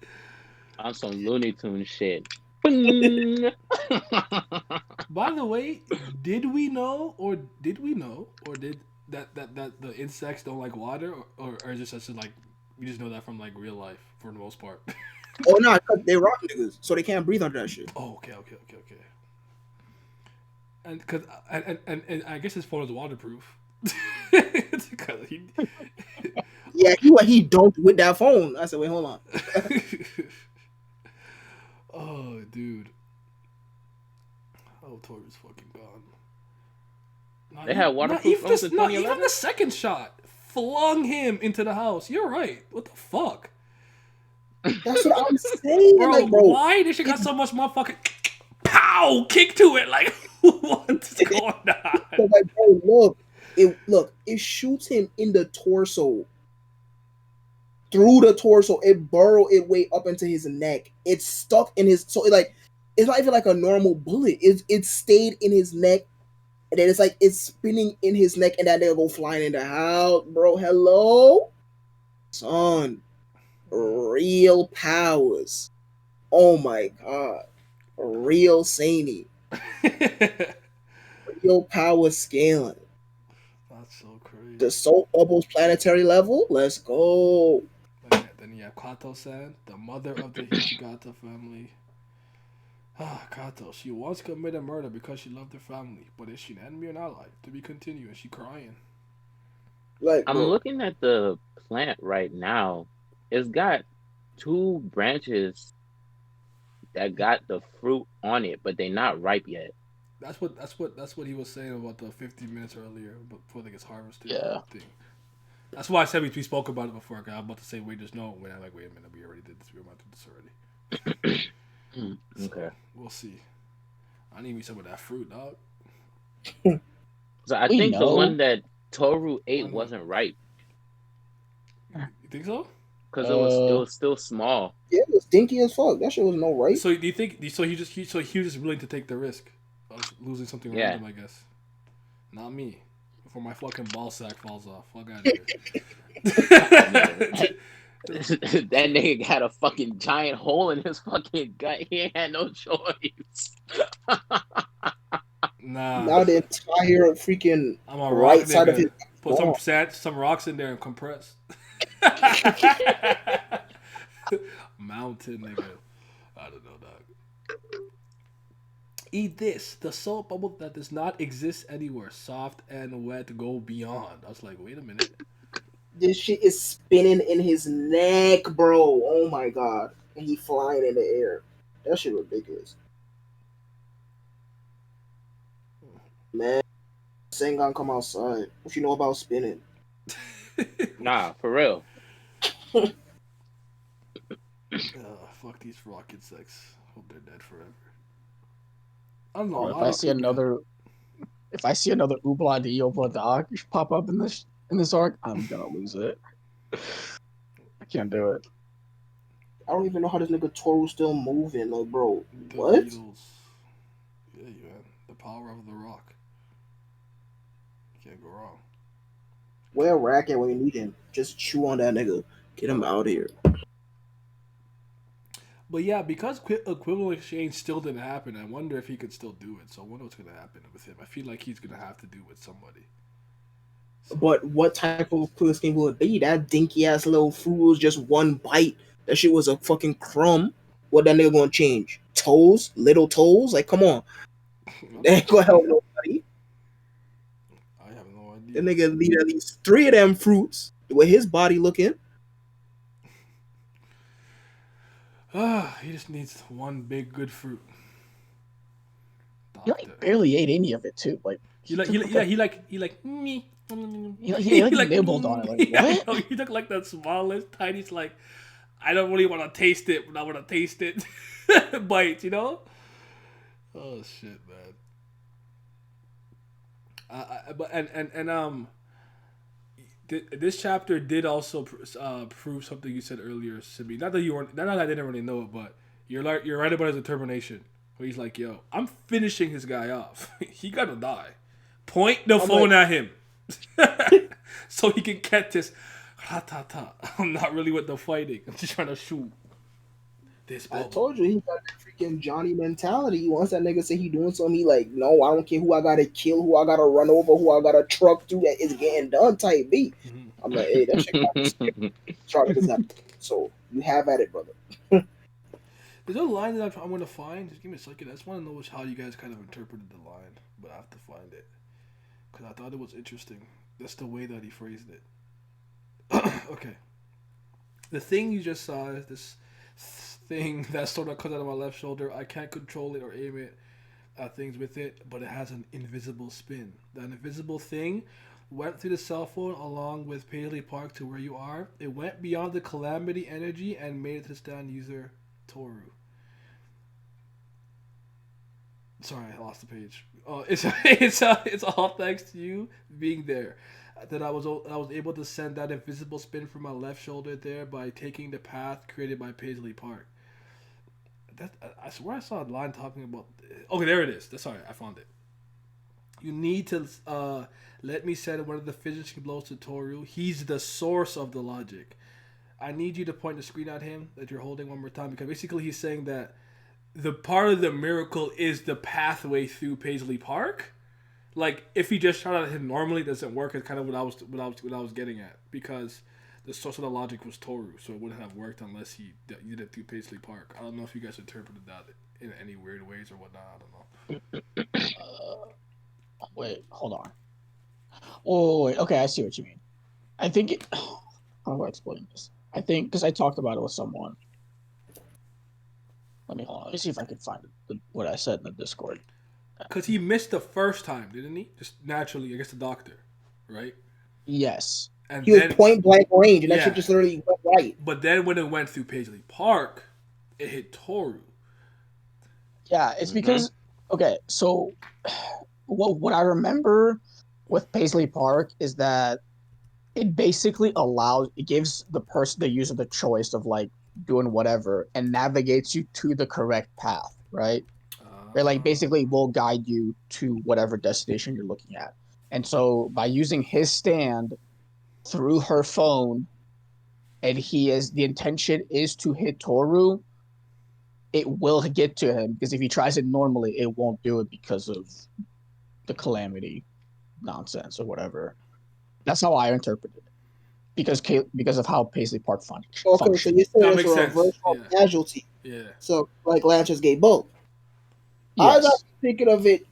On some Looney Tune shit. Bing! By the way, did we know or did that the insects don't like water, or is it just like we just know that from like real life for the most part? Oh no, cause they rock niggas, so they can't breathe under that shit. Oh, okay. And cause and I guess his phone is waterproof. Because Yeah, he dunked with that phone. I said, wait, hold on. Oh, dude. Oh, Tori's fucking gone. They had waterproof phones in 2011? Even the second shot flung him into the house. You're right. What the fuck? That's what I'm saying. Bro, Like, bro, why this shit got so much motherfucking pow kick to it? Like, what's going on? like, bro, look, it shoots him in the torso. Through the torso, it burrowed its way up into his neck. It's stuck in his it's not even like a normal bullet. It stayed in his neck, and then it's like it's spinning in his neck, and that they'll go flying in the house, bro. Hello, son. Real powers. Oh my god. Real Saney. Real power scaling. That's so crazy. The soap bubbles planetary level. Let's go. Then you have Kaato-san, the mother of the Higashikata family. Kaato, she once committed murder because she loved her family, but is she an enemy or an ally? To be continued, and she crying. Like, I'm bro, looking at the plant right now. It's got 2 branches that got the fruit on it, but they're not ripe yet. That's what he was saying about the 50 minutes earlier before they gets harvested. Yeah. Thing. That's why I said we spoke about it before. I was about to say wait, just no. When I'm like, wait a minute, we already did this. We were about to do this already. Okay. So, we'll see. I need me some of that fruit, dog. So I We think the know. one that Toru ate Why not? wasn't ripe You think so? because it was still small. yeah, it was stinky as fuck. That shit was no right. So do you think? So he was just willing to take the risk of losing something Yeah. random, I guess. Not me. Before my fucking ball sack falls off. Fuck out of here. That nigga got a fucking giant hole in his fucking gut. He ain't had no choice. Nah. Now the entire freaking I'm a rock right side of his nigga. Put some gone. sand, some rocks in there and compress. Mountain nigga. I don't know, dog. Eat this. The soap bubble that does not exist anywhere. Soft and wet go beyond. I was like, wait a minute. This shit is spinning in his neck, bro. Oh my god. And he flying in the air. That shit ridiculous. Man, Sengon come outside. What you know about spinning? Nah, for real. Fuck these rock insects. Hope they're dead forever. I don't know. Or if I see another Ubla the Obla dog pop up in this arc, I'm gonna lose it. I can't do it. I don't even know how this nigga Toru's still moving. Like, bro, The what? Beatles. Yeah, you man. The power of the rock. You can't go wrong. Where Rack at when you need him? Just chew on that nigga. Get him out of here. But yeah, because equivalent exchange still didn't happen, I wonder if he could still do it. So I wonder what's going to happen with him. I feel like he's going to have to do it with somebody. So, But what type of quiz game will it be? That dinky ass little fruit was just one bite. That shit was a fucking crumb. What that nigga gonna change? Toes? Little toes? Like, come on. That ain't gonna help nobody. I have no That idea. nigga need at least 3 of them fruits. The way his body looking. He just needs one big good fruit. He like barely ate any of it too. Like He took like me. he nibbled on it. Like what? No, he took like the smallest, tiniest, like I don't really want to taste it, but I want to taste it bites, you know? Oh shit, man. This chapter did also prove something you said earlier, Simi. Not that I didn't really know it, but you're right about his determination. Where he's like, "Yo, I'm finishing his guy off. He gotta die. Point the phone at him, so he can get this. I'm not really with the fighting. I'm just trying to shoot this. I Bubble. told you he got that freaking Johnny mentality. Once that nigga say he doing something, he like, no, I don't care who I gotta kill, who I gotta run over, who I gotta truck through. It's getting done type beat. Mhm. I'm like, hey, that shit. So you have at it, brother. There's a line that I'm going to find. Just give me a second. I just want to know how you guys kind of interpreted the line, but I have to find it because I thought it was interesting. That's the way that he phrased it. Okay. The thing you just saw is this thing that sort of comes out of my left shoulder. I can't control it or aim it at things with it, but it has an invisible spin. That invisible thing went through the cell phone along with Paisley Park to where you are. It went beyond the calamity energy and made it to stand user Toru. Sorry, I lost the page. It's all thanks to you being there. that I was able to send that invisible spin from my left shoulder there by taking the path created by Paisley Park. That I swear I saw a line talking about. Okay, there it is. Sorry, I found it. You need to let me send one of the finishing blows to Toru. He's the source of the logic. I need you to point the screen at him that you're holding one more time, because basically he's saying that the part of the miracle is the pathway through Paisley Park. Like, if he just shot at him normally, it doesn't work. It's kind of what I was getting at, because the source of the logic was Toru, so it wouldn't have worked unless he did it through Paisley Park. I don't know if you guys interpreted that in any weird ways or whatnot. I don't know. Wait, hold on. Oh, wait. Okay, I see what you mean. I think how do I explain this? I think because I talked about it with someone. Let me hold on. Let me see if I can find what I said in the Discord. Because he missed the first time, didn't he? Just naturally against the doctor, right? Yes. And he was point blank range, and that shit just literally went right. But then when it went through Paisley Park, it hit Toru. Yeah, it's because okay. So, what I remember with Paisley Park is that it basically gives the user the choice of like doing whatever and navigates you to the correct path, right? Or like basically will guide you to whatever destination you're looking at. And so by using his stand through her phone, and the intention is to hit Toru, it will get to him, because if he tries it normally, it won't do it because of the calamity nonsense or whatever. That's how I interpret it. Because of how Paisley Park functions. Okay, so you're saying it's a reverse casualty. Yeah. So like Lance just gave both. Yes. I was actually thinking of it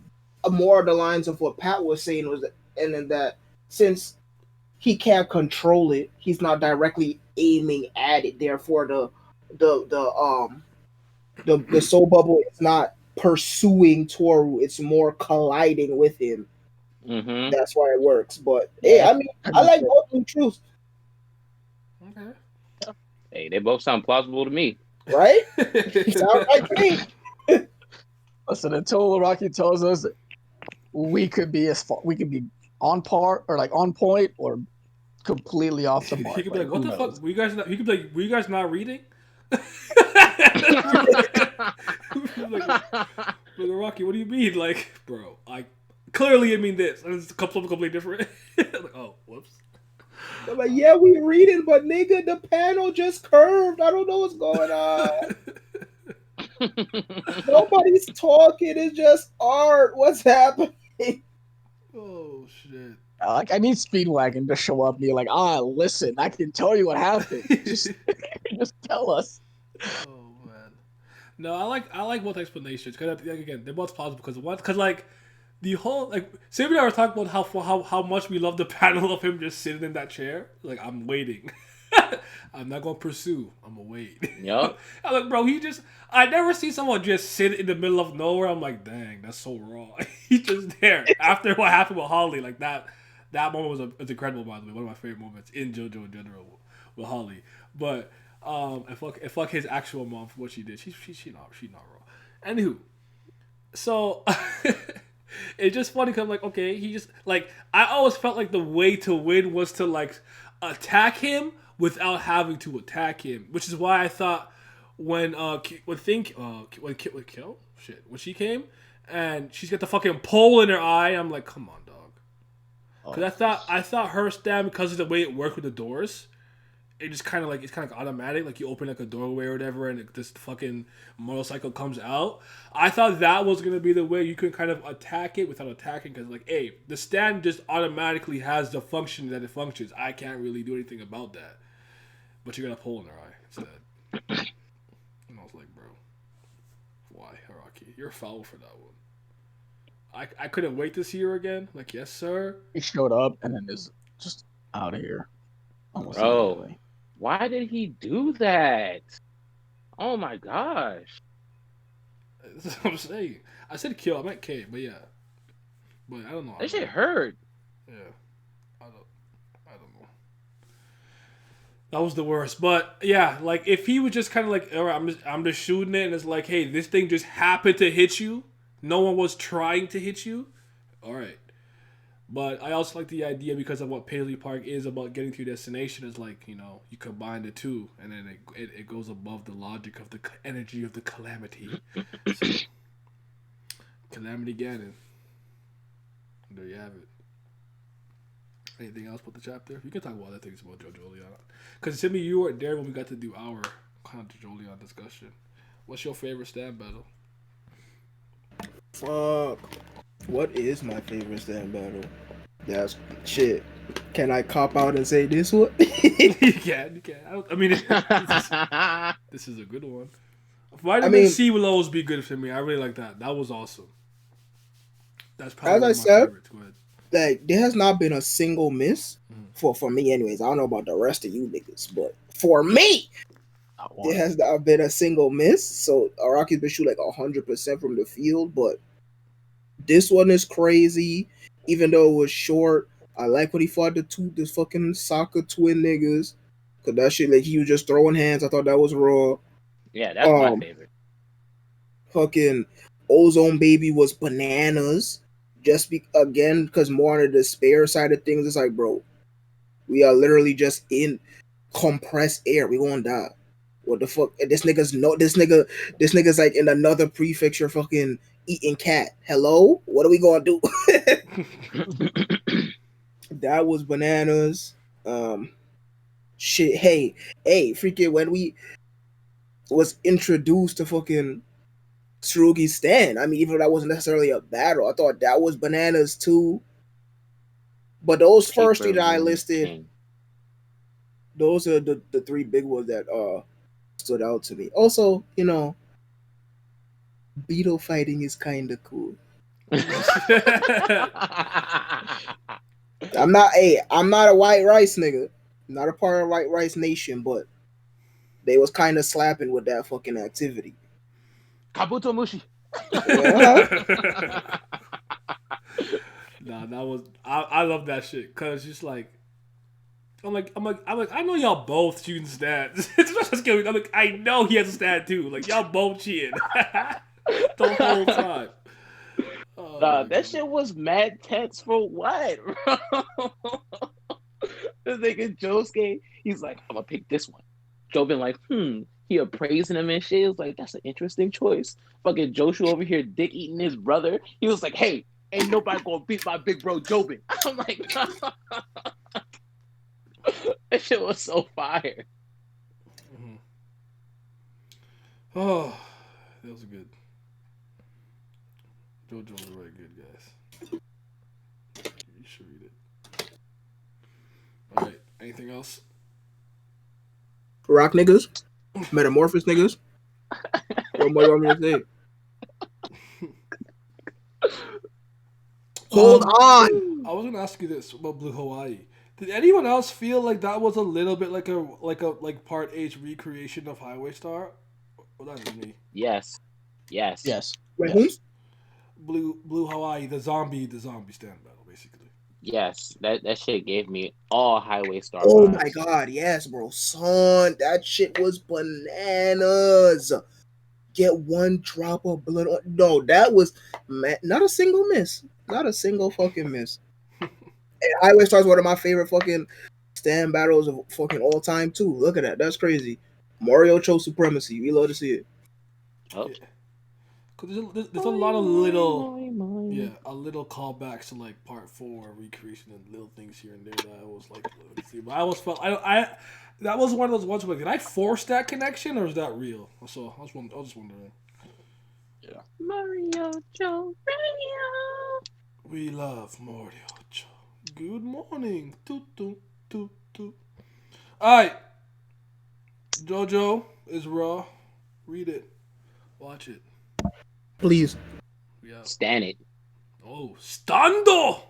more the lines of what Pat was saying, and then that since he can't control it, he's not directly aiming at it. Therefore, the soul bubble is not pursuing Toru; it's more colliding with him. Mm-hmm. That's why it works. But yeah, I mean, I like both new truths. Okay. Hey, they both sound plausible to me. Right? Sound like me. Listen, until Rocky tells us we could be on par or like on point or completely off the mark. He could be like, "What the fuck? Were you guys not?" He could be like, "Were you guys not reading?" like, Rocky, what do you mean? Like, bro, I clearly mean this. And it's completely different. Like, oh, whoops. I'm like, yeah, we reading, but nigga, the panel just curved. I don't know what's going on. Nobody's talking. It's just art. What's happening? Oh shit! Like, I need Speedwagon to show up and be like, listen, I can tell you what happened. just tell us. Oh man, no, I like both explanations, because again they're both plausible, because like the whole, like, Sam and I were talking about how much we love the panel of him just sitting in that chair. Like, I'm waiting. I'm not gonna pursue. I'm gonna wait. Yep. I'm like, bro, I never see someone just sit in the middle of nowhere. I'm like, dang, that's so raw. He's just there. After what happened with Holly, like that moment was incredible, by the way. One of my favorite moments in JoJo in general with Holly. But and fuck his actual mom for what she did. She not raw. Anywho, so it's just funny because I'm like, okay, he just, like, I always felt like the way to win was to like attack him without having to attack him, which is why I thought when she came and she's got the fucking pole in her eye, I'm like, come on, dog. Because I thought her stab, because of the way it worked with the doors, it's kind of like automatic. Like, you open like a doorway or whatever, and this fucking motorcycle comes out. I thought that was gonna be the way you could kind of attack it without attacking, because like, hey, the stand just automatically has the function that it functions. I can't really do anything about that. But you got a pole in her eye instead. And I was like, bro, why, Haraki? You're foul for that one. I couldn't wait to see her again. Like, yes, sir. He showed up and then is just out of here. Almost immediately. Why did he do that? Oh my gosh. That's what I'm saying. I said kill. I meant K, but yeah. But I don't know. That shit hurt. Yeah. I don't know. That was the worst. But yeah, like, if he was just kind of like, all right, I'm just shooting it, and it's like, hey, this thing just happened to hit you. No one was trying to hit you. All right. But I also like the idea because of what Paisley Park is about getting to your destination is like, you combine the two and then it goes above the logic of the energy of the calamity. So, Calamity Ganon. There you have it. Anything else about the chapter? We can talk about other things about JoJo Leon. Because Timmy, you weren't there when we got to do our kind of JoJo Leon discussion. What's your favorite stand battle? Fuck. What is my favorite stand battle? That's shit. Can I cop out and say this one? You can. This is a good one. Vitamin C will always be good for me. I really like that. That was awesome. That's probably as one I of my said, favorites. Go ahead. like there has not been a single miss for me, anyways. I don't know about the rest of you niggas, but for me, there has not been a single miss. So Araki's been shooting like 100% from the field, but this one is crazy. Even though it was short, I like when he fought the fucking soccer twin niggas. Cause that shit, like he was just throwing hands. I thought that was raw. Yeah, that's my favorite. Fucking Ozone Baby was bananas. Just again, because more on the despair side of things, it's like, bro, we are literally just in compressed air. We gonna die. What the fuck? This nigga's like in another prefecture, fucking eating cat. Hello, what are we gonna do? That was bananas. Shit. Hey, freaking when we was introduced to fucking Tsurugi's stand. I mean, even though that wasn't necessarily a battle, I thought that was bananas too. But those first three that I listed, those are the three big ones that stood out to me. Also, beetle fighting is kind of cool. I'm not a white rice nigga. I'm not a part of white rice nation, but they was kind of slapping with that fucking activity. Kabuto Mushi. Nah, that was I love that shit because just like I'm like I know y'all both shooting stats. I'm like I know he has a stat too. Like y'all both cheating the whole time. Oh, that shit was mad tense for what, bro? This nigga Josuke, he's like, I'm gonna pick this one. Joe been like, he appraising him and shit. He was like, that's an interesting choice. Fucking Joshua over here dick eating his brother. He was like, hey, ain't nobody gonna beat my big bro Jobin. I'm like, that shit was so fire. Oh, that was good. JoJo was very good, guys. You should read it. All right. Anything else? Rock niggas, metamorphosis niggas. What more you want me to say? Hold on. I was gonna ask you this about Blue Hawaii. Did anyone else feel like that was a little bit like a part H recreation of Highway Star? Well, that's me. Yes. Wait, who's? Blue Hawaii, the zombie stand battle, basically. Yes, that shit gave me all Highway Star Oh vibes. my god, yes, bro, son, that shit was bananas. Get one drop of blood on. No, that was not a single miss, not a single fucking miss. And Highway Star is one of my favorite fucking stand battles of fucking all time too. Look at that, that's crazy. Mario chose supremacy. We love to see it. Oh. Yeah. Cause there's a lot of little a little callbacks to like part 4 recreation and little things here and there that I was like, let's see. But I always felt I that was one of those ones where like, did I force that connection or is that real? So I was just wondering. Yeah. Mario Joe Radio. We love Mario Joe. Good morning. Toot toot toot toot. Alright. JoJo is raw. Read it. Watch it. Please. Yeah. Stan it. Oh, Stando!